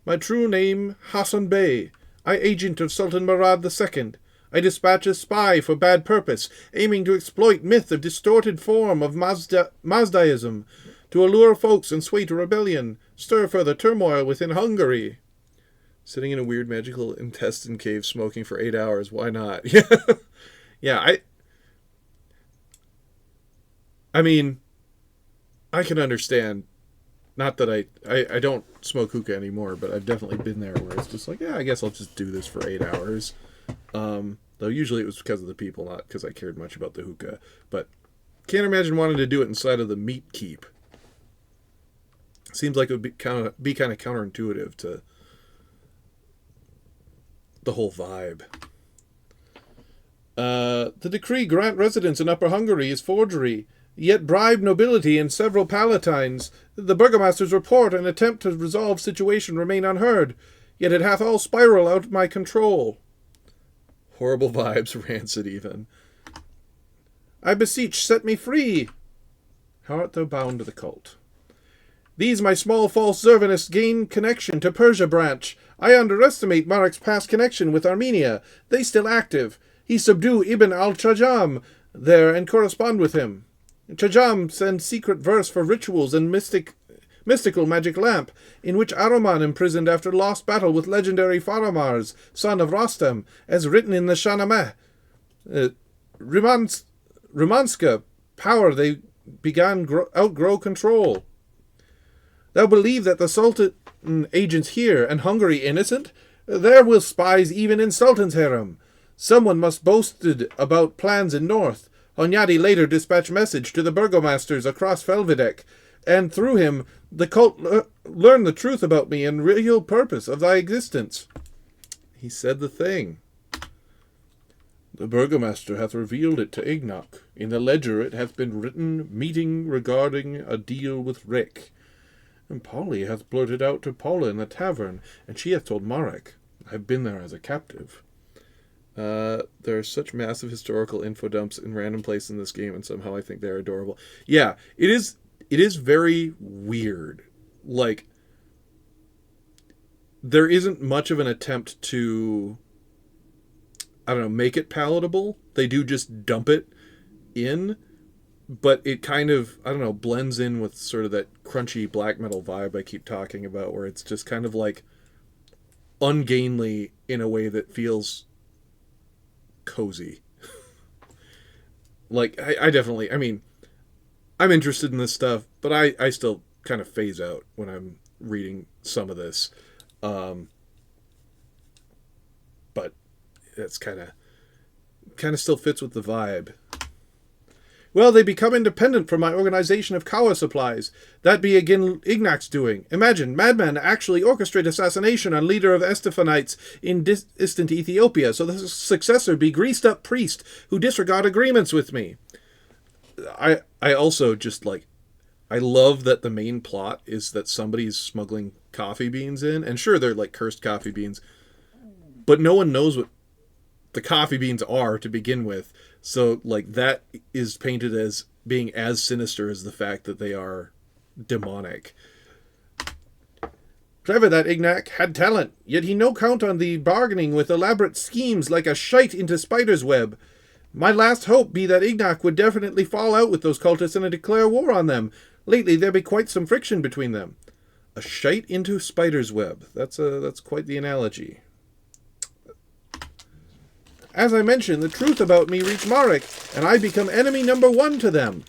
My true name, Hassan Bey. I agent of Sultan Murad II. I dispatch a spy for bad purpose, aiming to exploit myth of distorted form of Mazdaism, to allure folks and sway to rebellion, stir further turmoil within Hungary. Sitting in a weird magical intestine cave smoking for 8 hours, why not? Yeah, I mean, I can understand. Not that I don't smoke hookah anymore, but I've definitely been there where it's just like, yeah, I guess I'll just do this for 8 hours. Though usually it was because of the people, not because I cared much about the hookah. But can't imagine wanting to do it inside of the meat keep. Seems like it would be kind of counterintuitive to the whole vibe. The decree grant residence in Upper Hungary is forgery, yet bribe nobility and several palatines. The burgomaster's report and attempt to resolve situation remain unheard, yet it hath all spiral out of my control. Horrible vibes, rancid even. I beseech, set me free. How art thou bound to the cult? These my small false Zervanists gain connection to Persia branch. I underestimate Marek's past connection with Armenia. They still active. He subdue Ibn al-Chajam there and correspond with him. Chajam sends secret verse for rituals and mystical magic lamp, in which Aroman imprisoned after lost battle with legendary Faramars, son of Rostam, as written in the Shahnameh. Rimanska, power they began outgrow control. Thou believe that the Sultan agents here and Hungary innocent? There will spies even in Sultan's harem. Someone must boasted about plans in north. Hunyadi later dispatched message to the burgomasters across Felvidek, and through him the cult learned the truth about me and real purpose of thy existence. He said the thing. The burgomaster hath revealed it to Ignok. In the ledger it hath been written, meeting regarding a deal with Rick. And Polly hath blurted out to Paula in the tavern, and she hath told Marek. I have been there as a captive. There are such massive historical info dumps in random places in this game, and somehow I think they're adorable. Yeah, it is it is very weird. Like, there isn't much of an attempt to, I don't know, make it palatable. They do just dump it in, but it kind of, I don't know, blends in with sort of that crunchy black metal vibe I keep talking about, where it's just kind of like ungainly in a way that feels cozy. Like, I definitely, I mean, I'm interested in this stuff, but I still kind of phase out when I'm reading some of this. But that's kind of still fits with the vibe. Well, they become independent from my organization of Kawa supplies. That be again Ignac's doing. Imagine, madmen actually orchestrate assassination on leader of Estefanites in distant Ethiopia, so the successor be greased-up priest who disregard agreements with me. I also just, like, I love that the main plot is that somebody's smuggling coffee beans in, and sure, they're, like, cursed coffee beans, but no one knows what the coffee beans are to begin with. So, like, that is painted as being as sinister as the fact that they are demonic. Clever that Ignac had talent, yet he no count on the bargaining with elaborate schemes like a shite into spider's web. My last hope be that Ignac would definitely fall out with those cultists and declare war on them. Lately there be quite some friction between them. A shite into spider's web. That's quite the analogy. As I mentioned, the truth about me reached Marek, and I become enemy number 1 to them.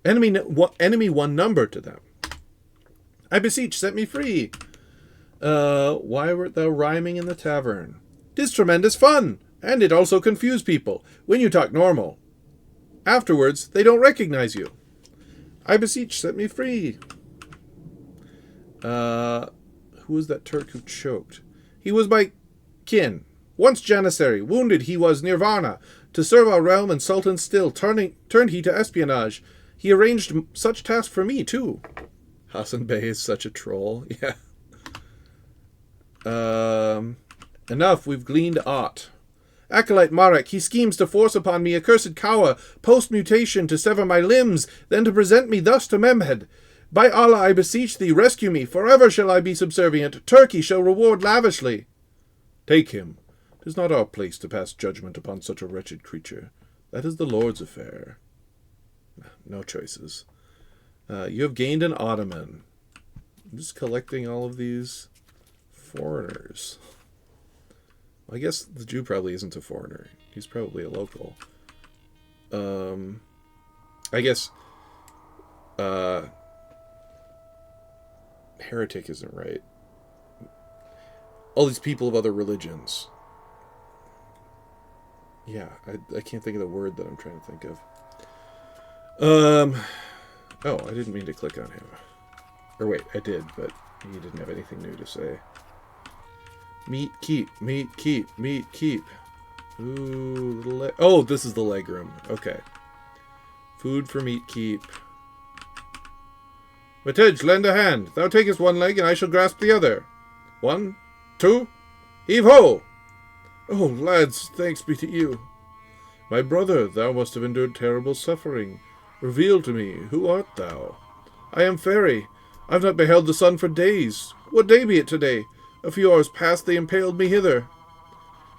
Enemy 1 number to them. I beseech, set me free. Why wert thou rhyming in the tavern? 'Tis tremendous fun, and it also confuse people, when you talk normal. Afterwards, they don't recognize you. I beseech, set me free. Who was that Turk who choked? He was my kin. Once Janissary, wounded he was near Varna. To serve our realm and sultan still, turned he to espionage. He arranged such task for me, too. Hassan Bey is such a troll. Yeah. Enough, we've gleaned aught. Acolyte Marek, he schemes to force upon me accursed Kawa, post-mutation to sever my limbs, then to present me thus to Memhed. By Allah, I beseech thee, rescue me, forever shall I be subservient. Turkey shall reward lavishly. Take him. 'Tis not our place to pass judgment upon such a wretched creature. That is the Lord's affair. No choices. You have gained an Ottoman. I'm just collecting all of these foreigners. Well, I guess the Jew probably isn't a foreigner. He's probably a local. I guess heretic isn't right. All these people of other religions. Yeah, I can't think of the word that I'm trying to think of. Oh, I didn't mean to click on him. Or wait, I did, but he didn't have anything new to say. Meat, keep, meat, keep, meat, keep. Ooh, little oh, this is the leg room. Okay. Food for meat, keep. Matej, lend a hand. Thou takest one leg, and I shall grasp the other. 1, 2, heave-ho! Oh, lads, thanks be to you. My brother, thou must have endured terrible suffering. Reveal to me, who art thou? I am Fairy. I've not beheld the sun for days. What day be it today? A few hours past they impaled me hither.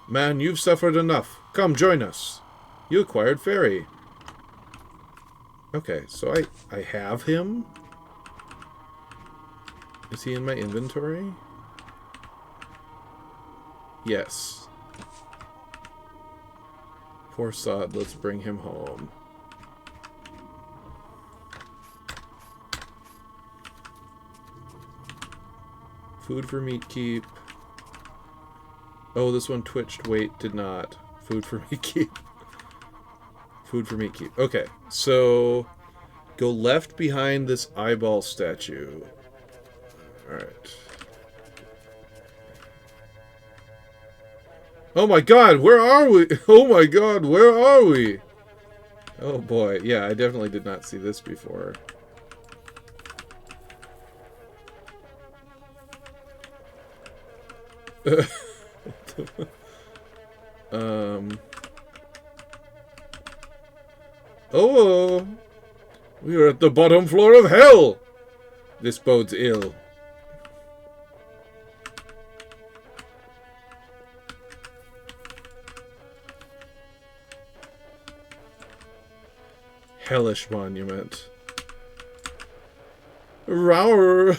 Man, you've suffered enough. Come, join us. You acquired Fairy. Okay, so I have him? Is he in my inventory? Yes. Poor sod, let's bring him home. Food for meat keep. Oh, this one twitched. Wait, did not. Food for meat keep. Food for meat keep. Okay, so go left behind this eyeball statue. Alright. Oh my god, where are we? Oh my god, where are we? Oh boy, yeah, I definitely did not see this before. Oh, We are at the bottom floor of hell! This bodes ill. Hellish monument. Roar!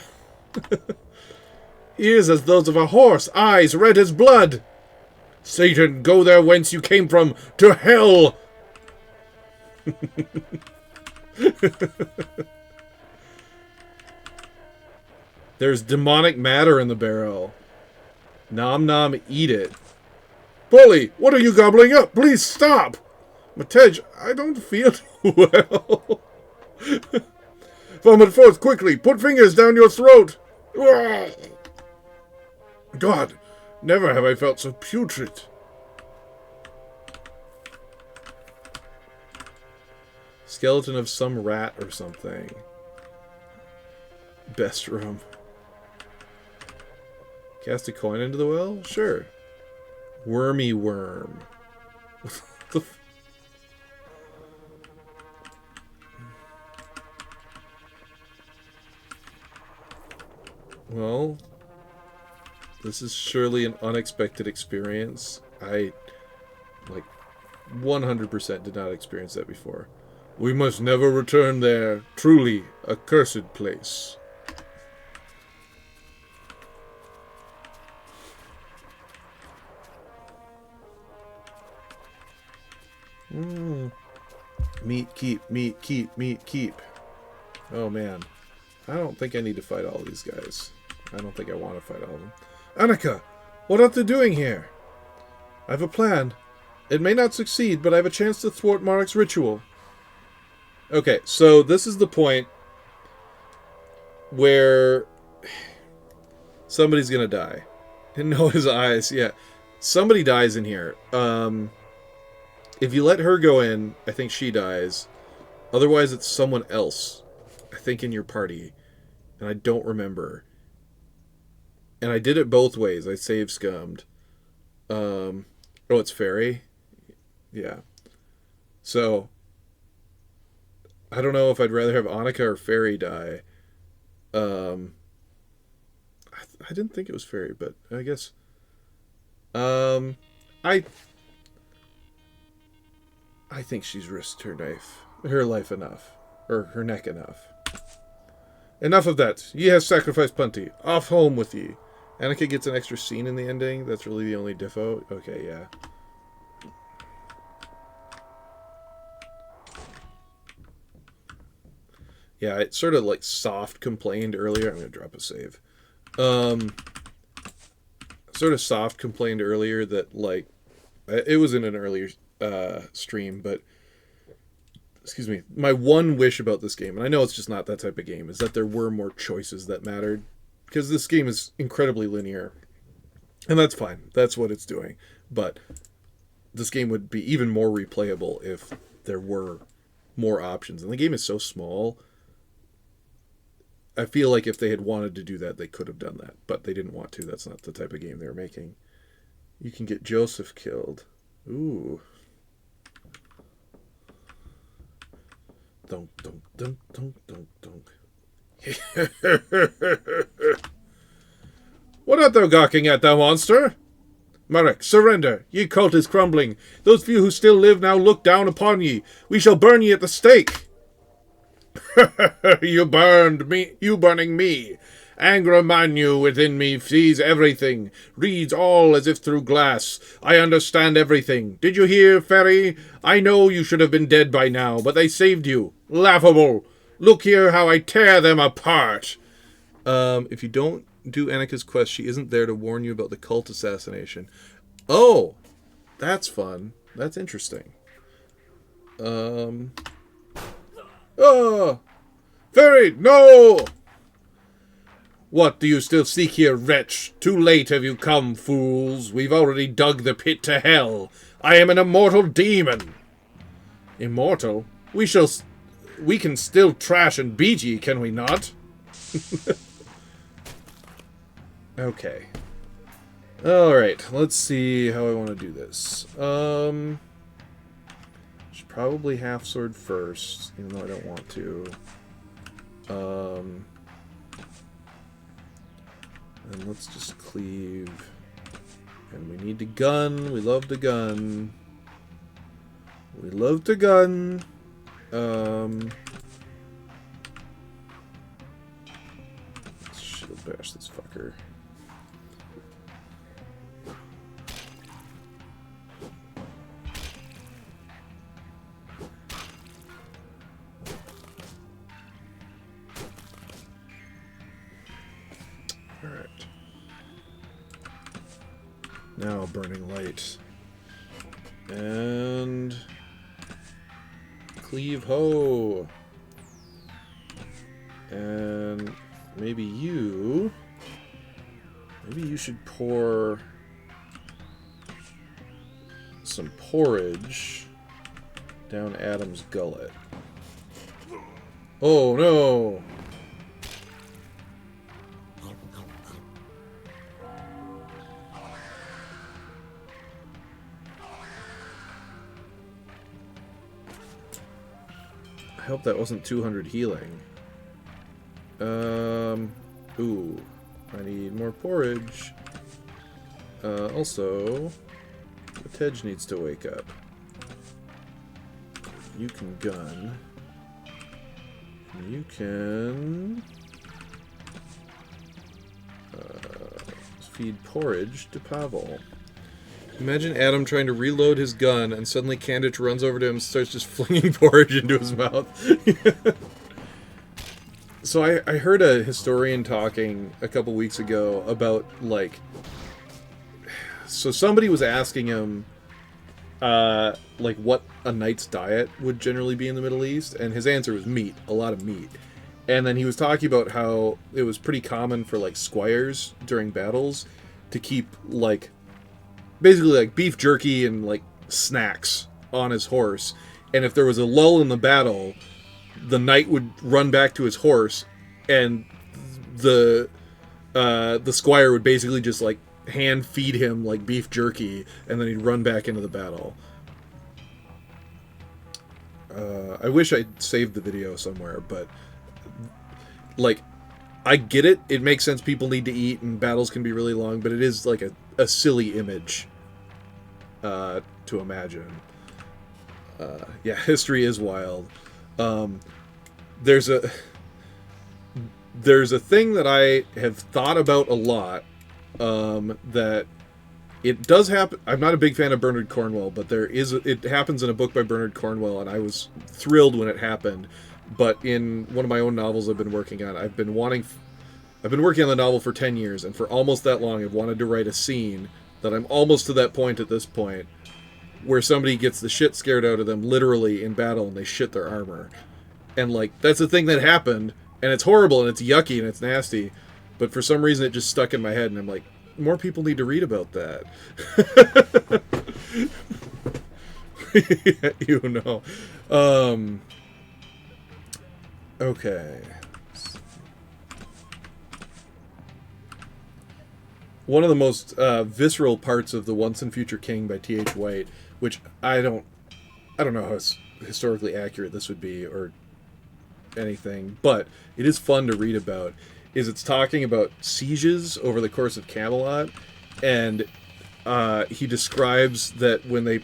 Ears as those of a horse, eyes red as blood! Satan, go there whence you came from, to hell! There's demonic matter in the barrel. Nom nom, eat it. Bully, what are you gobbling up? Please stop! Matej, I don't feel well. Vomit forth quickly. Put fingers down your throat. God, never have I felt so putrid. Skeleton of some rat or something. Best room. Cast a coin into the well? Sure. Wormy worm. Well, this is surely an unexpected experience. I, 100% did not experience that before. We must never return there. Truly a cursed place. Meat, keep, meat, keep, meat, keep. Oh, man. I don't think I need to fight all these guys. I don't think I want to fight all of them. Annika! What art thou doing here? I have a plan. It may not succeed, but I have a chance to thwart Marek's ritual. Okay, so this is the point where somebody's gonna die. No, his eyes, yeah. Somebody dies in here. If you let her go in, I think she dies. Otherwise, it's someone else, I think, in your party. And I don't remember. And I did it both ways. I save scummed. Oh, it's Fairy? Yeah. So, I don't know if I'd rather have Annika or Fairy die. I didn't think it was Fairy, but I guess... I think she's risked her life enough. Or her neck enough. Enough of that. Ye have sacrificed plenty. Off home with ye. Annika gets an extra scene in the ending. That's really the only diffo. Okay, yeah. Yeah, it sort of soft complained earlier. I'm going to drop a save. Sort of soft complained earlier that it was in an earlier stream, but excuse me, my one wish about this game, and I know it's just not that type of game, is that there were more choices that mattered, because this game is incredibly linear, and that's fine. That's what it's doing, but this game would be even more replayable if there were more options, and the game is so small. I feel like if they had wanted to do that, they could have done that, but they didn't want to. That's not the type of game they were making. You can get Joseph killed. Ooh. Dunk, dunk, dunk, dunk, dunk, dunk. What art thou gawking at, thou monster? Marek, surrender. Ye cult is crumbling. Those few who still live now look down upon ye. We shall burn ye at the stake. You burning me. Angra Manu within me sees everything, reads all as if through glass. I understand everything. Did you hear, Fairy? I know you should have been dead by now, but they saved you. Laughable. Look here how I tear them apart. If you don't do Annika's quest, she isn't there to warn you about the cult assassination. Oh, that's fun. That's interesting. Oh! Fairy, no! What do you still seek here, wretch? Too late have you come, fools. We've already dug the pit to hell. I am an immortal demon. Immortal? We can still trash and beat ye, can we not? Okay. Alright, let's see how I want to do this. Should Probably half sword first, even though I don't want to. And let's just cleave. And we need to gun. We love to gun. We love to gun. Let's shield bash this fucker. Alright. Now burning light. And cleave ho. And maybe you should pour some porridge down Adam's gullet. Oh no! I hope that wasn't 200 healing. Ooh. I need more porridge. Also, the Tej needs to wake up. You can gun. You can... feed porridge to Pavel. Imagine Adam trying to reload his gun, and suddenly Kandich runs over to him and starts just flinging porridge into his mouth. So I heard a historian talking a couple weeks ago about, like... So somebody was asking him, like, what a knight's diet would generally be in the Middle East, and his answer was meat. A lot of meat. And then he was talking about how it was pretty common for, like, squires during battles to keep, like... basically like beef jerky and like snacks on his horse, and if there was a lull in the battle, the knight would run back to his horse, and the squire would basically just like hand feed him like beef jerky, and then he'd run back into the battle. I wish I'd saved the video somewhere, but like I get it. It makes sense. People need to eat, and battles can be really long, but it is like a silly image to imagine. Yeah, history is wild. There's a thing that I have thought about a lot, that it does happen. I'm not a big fan of Bernard Cornwell, but it happens in a book by Bernard Cornwell, and I was thrilled when it happened. But in one of my own novels I've been working on, I've been working on the novel for 10 years, and for almost that long I've wanted to write a scene that I'm almost to that point at this point, where somebody gets the shit scared out of them literally in battle and they shit their armor. And like, that's a thing that happened, and it's horrible and it's yucky and it's nasty, but for some reason it just stuck in my head, and I'm like, more people need to read about that. You know. Okay. One of the most visceral parts of The Once and Future King by T.H. White, which I don't know how historically accurate this would be or anything, but it is fun to read about, is it's talking about sieges over the course of Camelot, and he describes that when they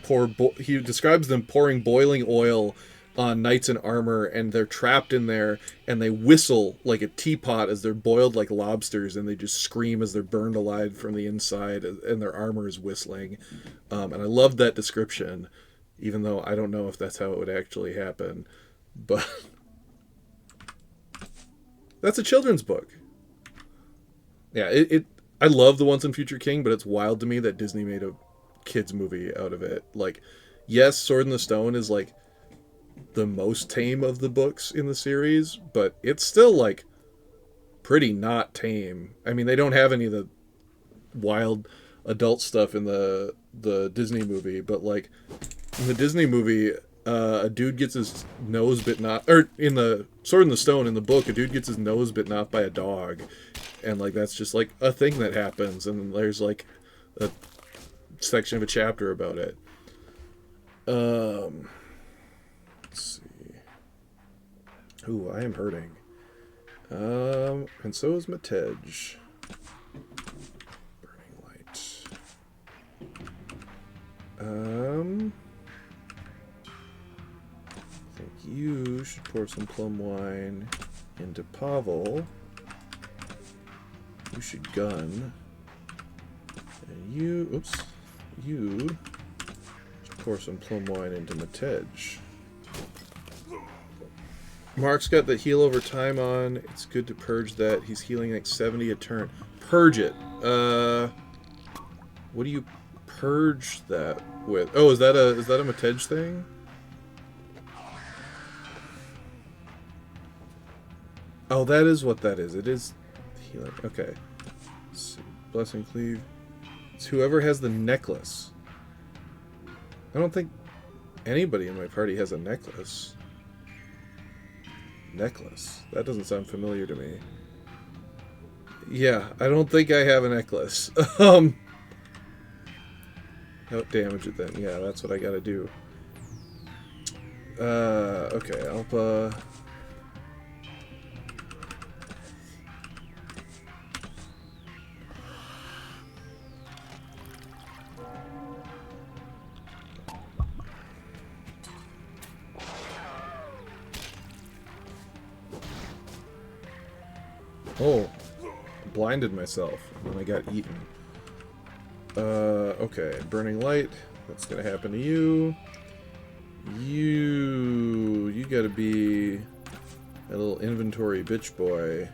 he describes them pouring boiling oil on knights in armor, and they're trapped in there, and they whistle like a teapot as they're boiled like lobsters, and they just scream as they're burned alive from the inside, and their armor is whistling. And I love that description, even though I don't know if that's how it would actually happen. But that's a children's book. Yeah, I love The Once and Future King, but it's wild to me that Disney made a kids movie out of it. Like, yes, Sword in the Stone is like the most tame of the books in the series, but it's still like pretty not tame. I mean, they don't have any of the wild adult stuff in the Disney movie, but like in the Disney movie, a dude gets his nose bitten off, or in the Sword in the Stone in the book, a dude gets his nose bitten off by a dog, and like that's just like a thing that happens, and there's like a section of a chapter about it. Let's see. Ooh, I am hurting. And so is Matej. Burning light. I think you should pour some plum wine into Pavel. You should gun. And you, oops, you should pour some plum wine into Matej. Mark's got the heal over time on. It's good to purge that. He's healing like 70 a turn. Purge it. What do you purge that with? Oh, is that a Matej thing? Oh, that is what that is. It is healing. Okay. So, Blessing Cleave. It's whoever has the necklace. I don't think anybody in my party has a necklace. Necklace. That doesn't sound familiar to me. Yeah, I don't think I have a necklace. Don't damage it then. Yeah, that's what I gotta do. Okay, Alpa. Oh, blinded myself when I got eaten. Okay, burning light. That's gonna happen to you. You gotta be a little inventory bitch boy.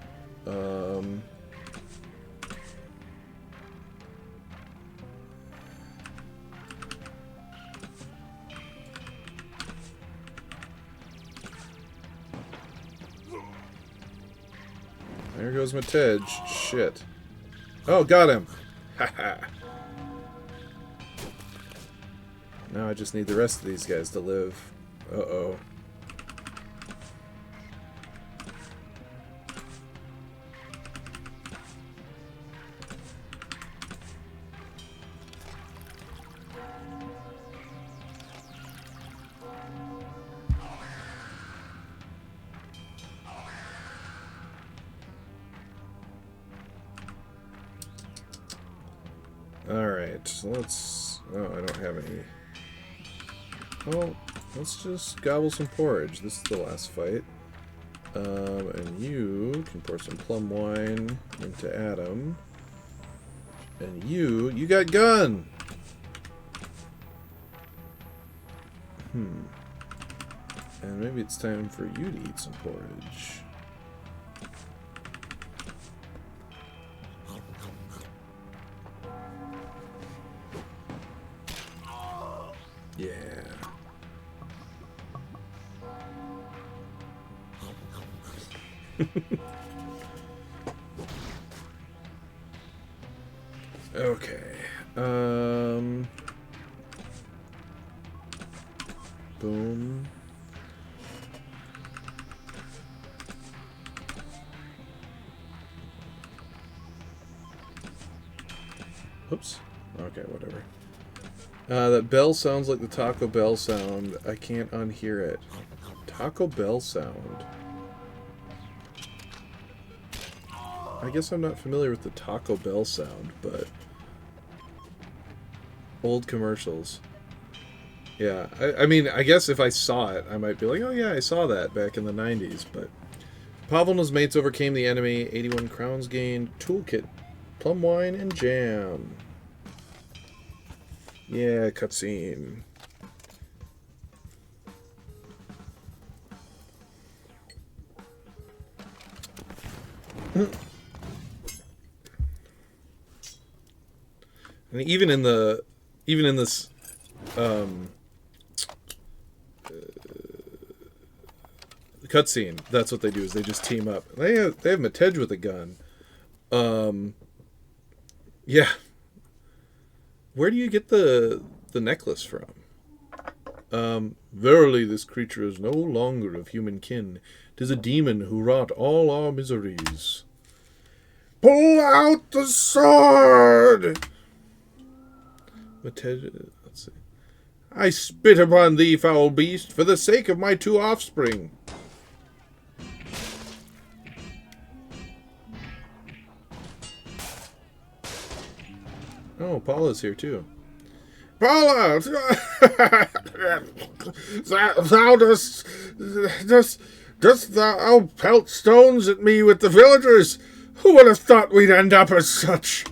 There goes Matej. Shit. Oh, got him. Haha. Now I just need the rest of these guys to live. Uh-oh. Alright, so let's... Oh, I don't have any... Well, let's just gobble some porridge. This is the last fight. And you can pour some plum wine into Adam. And you got gun! And maybe it's time for you to eat some porridge. Yeah. Okay. Boom. Oops. Okay, whatever. That bell sounds like the Taco Bell sound. I can't unhear it. Taco Bell sound. I guess I'm not familiar with the Taco Bell sound, but... Old commercials. Yeah, I mean, I guess if I saw it, I might be like, oh yeah, I saw that back in the 90s, but... Pavel and his mates overcame the enemy. 81 crowns gained. Toolkit. Plum wine and jam. Yeah, cutscene. And even in this cutscene, that's what they do, is they just team up. They have Matej with a gun. Yeah. Where do you get the necklace from? Verily this creature is no longer of human kin. 'Tis a demon who wrought all our miseries. Pull out the sword! Matej, let's see. I spit upon thee, foul beast, for the sake of my 2 offspring. Oh, Paula's here too. Paula! thou dost thou pelt stones at me with the villagers? Who would have thought we'd end up as such?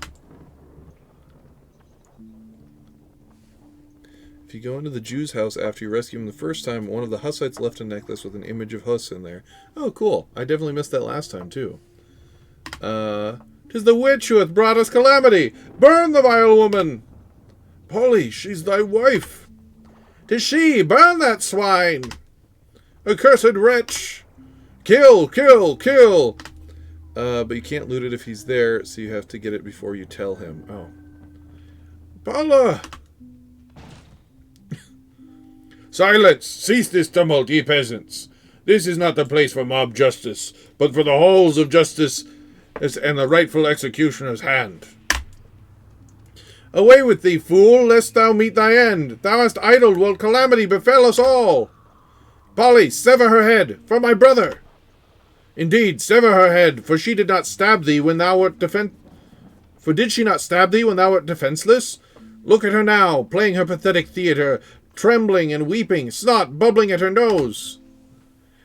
If you go into the Jew's house after you rescue him the first time, one of the Hussites left a necklace with an image of Huss in there. Oh, cool. I definitely missed that last time, too. 'Tis the witch who hath brought us calamity. Burn the vile woman. Polly, she's thy wife. 'Tis she. Burn that swine. Accursed wretch. Kill, kill, kill. But you can't loot it if he's there, so you have to get it before you tell him. Oh. Paula! Silence! Cease this tumult, ye peasants! This is not the place for mob justice, but for the halls of justice and the rightful executioner's hand. Away with thee, fool, lest thou meet thy end! Thou hast idled while calamity befell us all! Polly, sever her head, for my brother! Indeed, sever her head, for she did not stab thee when thou wert For did she not stab thee when thou wert defenseless? Look at her now, playing her pathetic theatre, trembling and weeping, snot bubbling at her nose.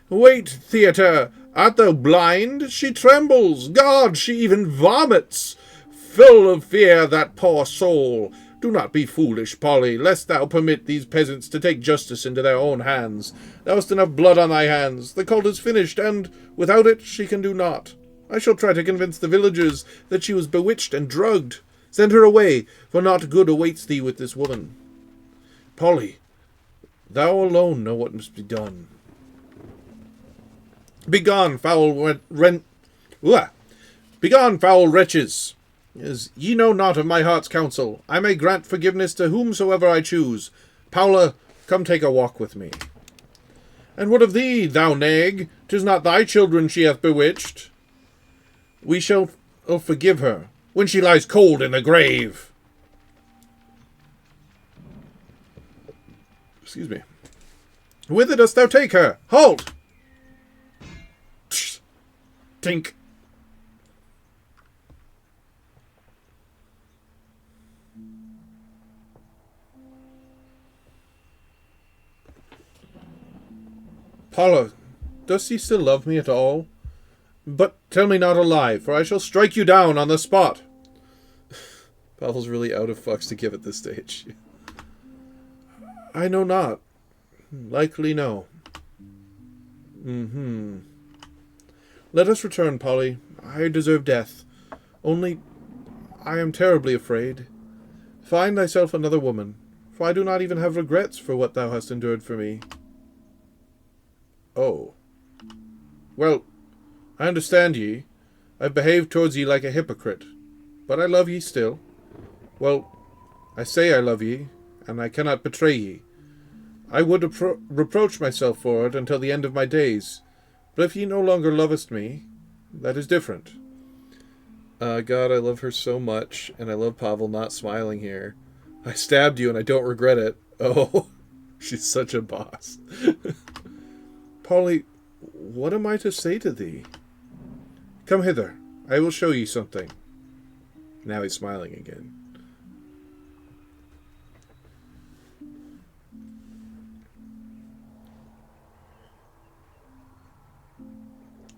Wait, theatre, art thou blind? She trembles. God, she even vomits. Full of fear, that poor soul. Do not be foolish, Polly, lest thou permit these peasants to take justice into their own hands. Thou hast enough blood on thy hands. The cult is finished, and, without it, she can do naught. I shall try to convince the villagers that she was bewitched and drugged. Send her away, for naught good awaits thee with this woman. Polly, thou alone know what must be done. Begone, foul Begone, foul wretches! As ye know not of my heart's counsel, I may grant forgiveness to whomsoever I choose. Paula, come take a walk with me. And what of thee, thou nag? 'Tis not thy children she hath bewitched. We shall forgive her when she lies cold in the grave. Excuse me. Whither dost thou take her? Halt! Tink. Paula, dost thee still love me at all? But tell me not a lie, for I shall strike you down on the spot. Pavel's really out of fucks to give at this stage. I know not. Likely no. Let us return, Polly. I deserve death. Only, I am terribly afraid. Find thyself another woman, for I do not even have regrets for what thou hast endured for me. Oh. Well, I understand ye. I've behaved towards ye like a hypocrite. But I love ye still. Well, I say I love ye, and I cannot betray ye. I would reproach myself for it until the end of my days. But if ye no longer lovest me, that is different. God, I love her so much, and I love Pavel not smiling here. I stabbed you, and I don't regret it. Oh, she's such a boss. Polly, what am I to say to thee? Come hither. I will show ye something. Now he's smiling again.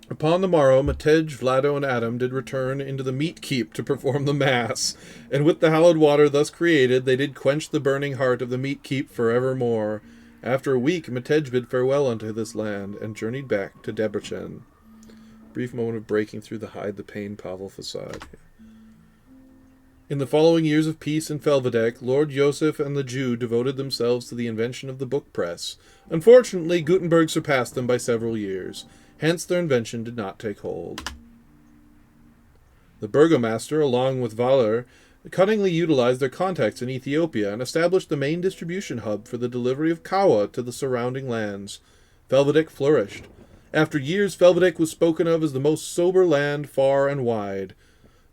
Upon the morrow, Matej, Vlado, and Adam did return into the meat keep to perform the mass, and with the hallowed water thus created, they did quench the burning heart of the meat keep forevermore. After a week, Matej bid farewell unto this land, and journeyed back to Debrecen. Brief moment of breaking through the hide the pain Pavel facade. In the following years of peace in Felvidek, Lord Joseph and the Jew devoted themselves to the invention of the book press. Unfortunately, Gutenberg surpassed them by several years. Hence, their invention did not take hold. The burgomaster, along with Valar, cunningly utilized their contacts in Ethiopia and established the main distribution hub for the delivery of kawa to the surrounding lands. Felvidek flourished. After years, Felvidek was spoken of as the most sober land far and wide.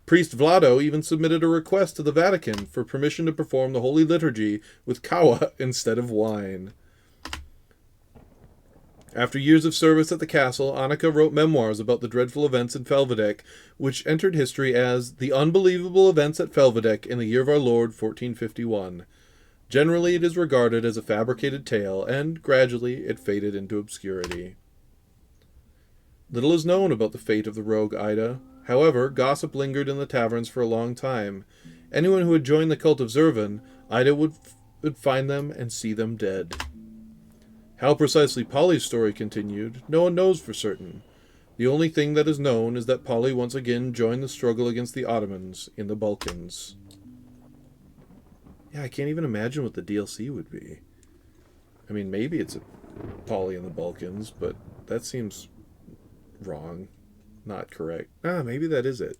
Priest Vlado even submitted a request to the Vatican for permission to perform the Holy Liturgy with kawa instead of wine. After years of service at the castle, Annika wrote memoirs about the dreadful events in Felvidek, which entered history as The Unbelievable Events at Felvidek in the Year of Our Lord 1451. Generally, it is regarded as a fabricated tale, and gradually it faded into obscurity. Little is known about the fate of the rogue Ida. However, gossip lingered in the taverns for a long time. Anyone who had joined the cult of Zervan, Ida would find them and see them dead. How precisely Polly's story continued, no one knows for certain. The only thing that is known is that Polly once again joined the struggle against the Ottomans in the Balkans. Yeah, I can't even imagine what the DLC would be. I mean, maybe it's a Polly in the Balkans, but that seems wrong. Not correct. Maybe that is it.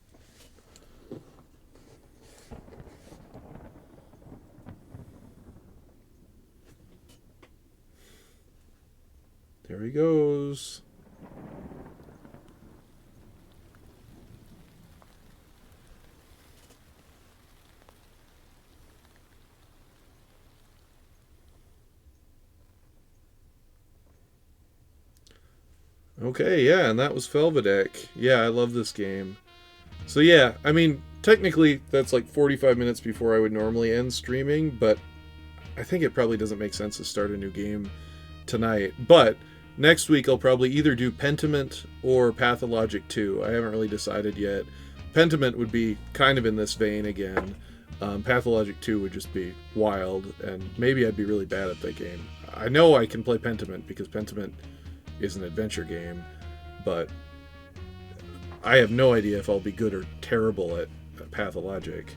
There he goes. Okay, yeah, and that was Felvidek. Yeah, I love this game. So yeah, I mean, technically that's like 45 minutes before I would normally end streaming, but I think it probably doesn't make sense to start a new game tonight. But next week I'll probably either do Pentiment or Pathologic 2. I haven't really decided yet. Pentiment would be kind of in this vein again. Pathologic 2 would just be wild, and maybe I'd be really bad at that game. I know I can play Pentiment because Pentiment is an adventure game, but I have no idea if I'll be good or terrible at Pathologic.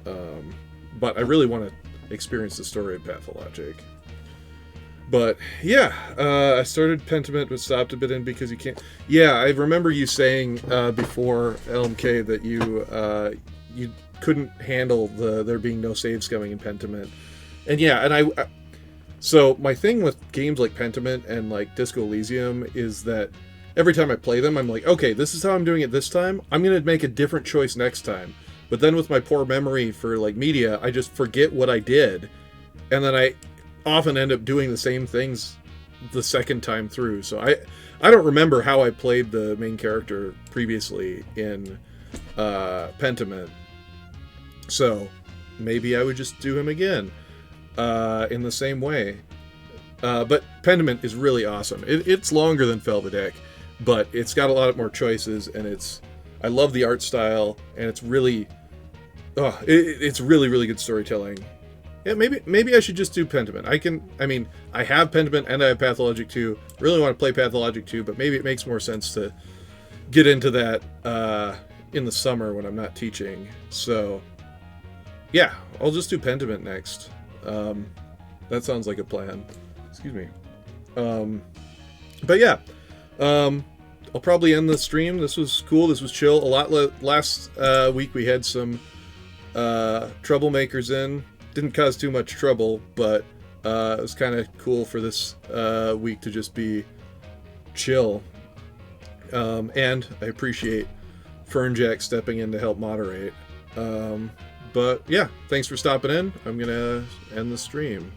But I really want to experience the story of Pathologic. But yeah, I started Pentiment but stopped a bit in because you can't. Yeah, I remember you saying before LMK that you couldn't handle there being no save scumming in Pentiment, and yeah, and I so my thing with games like Pentiment and like Disco Elysium is that every time I play them, I'm like, okay, this is how I'm doing it this time. I'm gonna make a different choice next time. But then with my poor memory for like media, I just forget what I did, and then I often end up doing the same things the second time through. So I don't remember how I played the main character previously in Pentiment. So maybe I would just do him again in the same way. But Pentiment is really awesome. It's longer than Felvidek, but it's got a lot more choices, and I love the art style, and it's really it's really, really good storytelling. Yeah, maybe I should just do Pentiment. I have Pentiment and I have Pathologic 2. Really want to play Pathologic 2, but maybe it makes more sense to get into that in the summer when I'm not teaching. So yeah, I'll just do Pentiment next. That sounds like a plan. Excuse me. But yeah, I'll probably end the stream. This was cool. This was chill. Last week we had some troublemakers in. Didn't cause too much trouble, but it was kind of cool for this week to just be chill. And I appreciate Fernjack stepping in to help moderate. But yeah, thanks for stopping in. I'm gonna end the stream.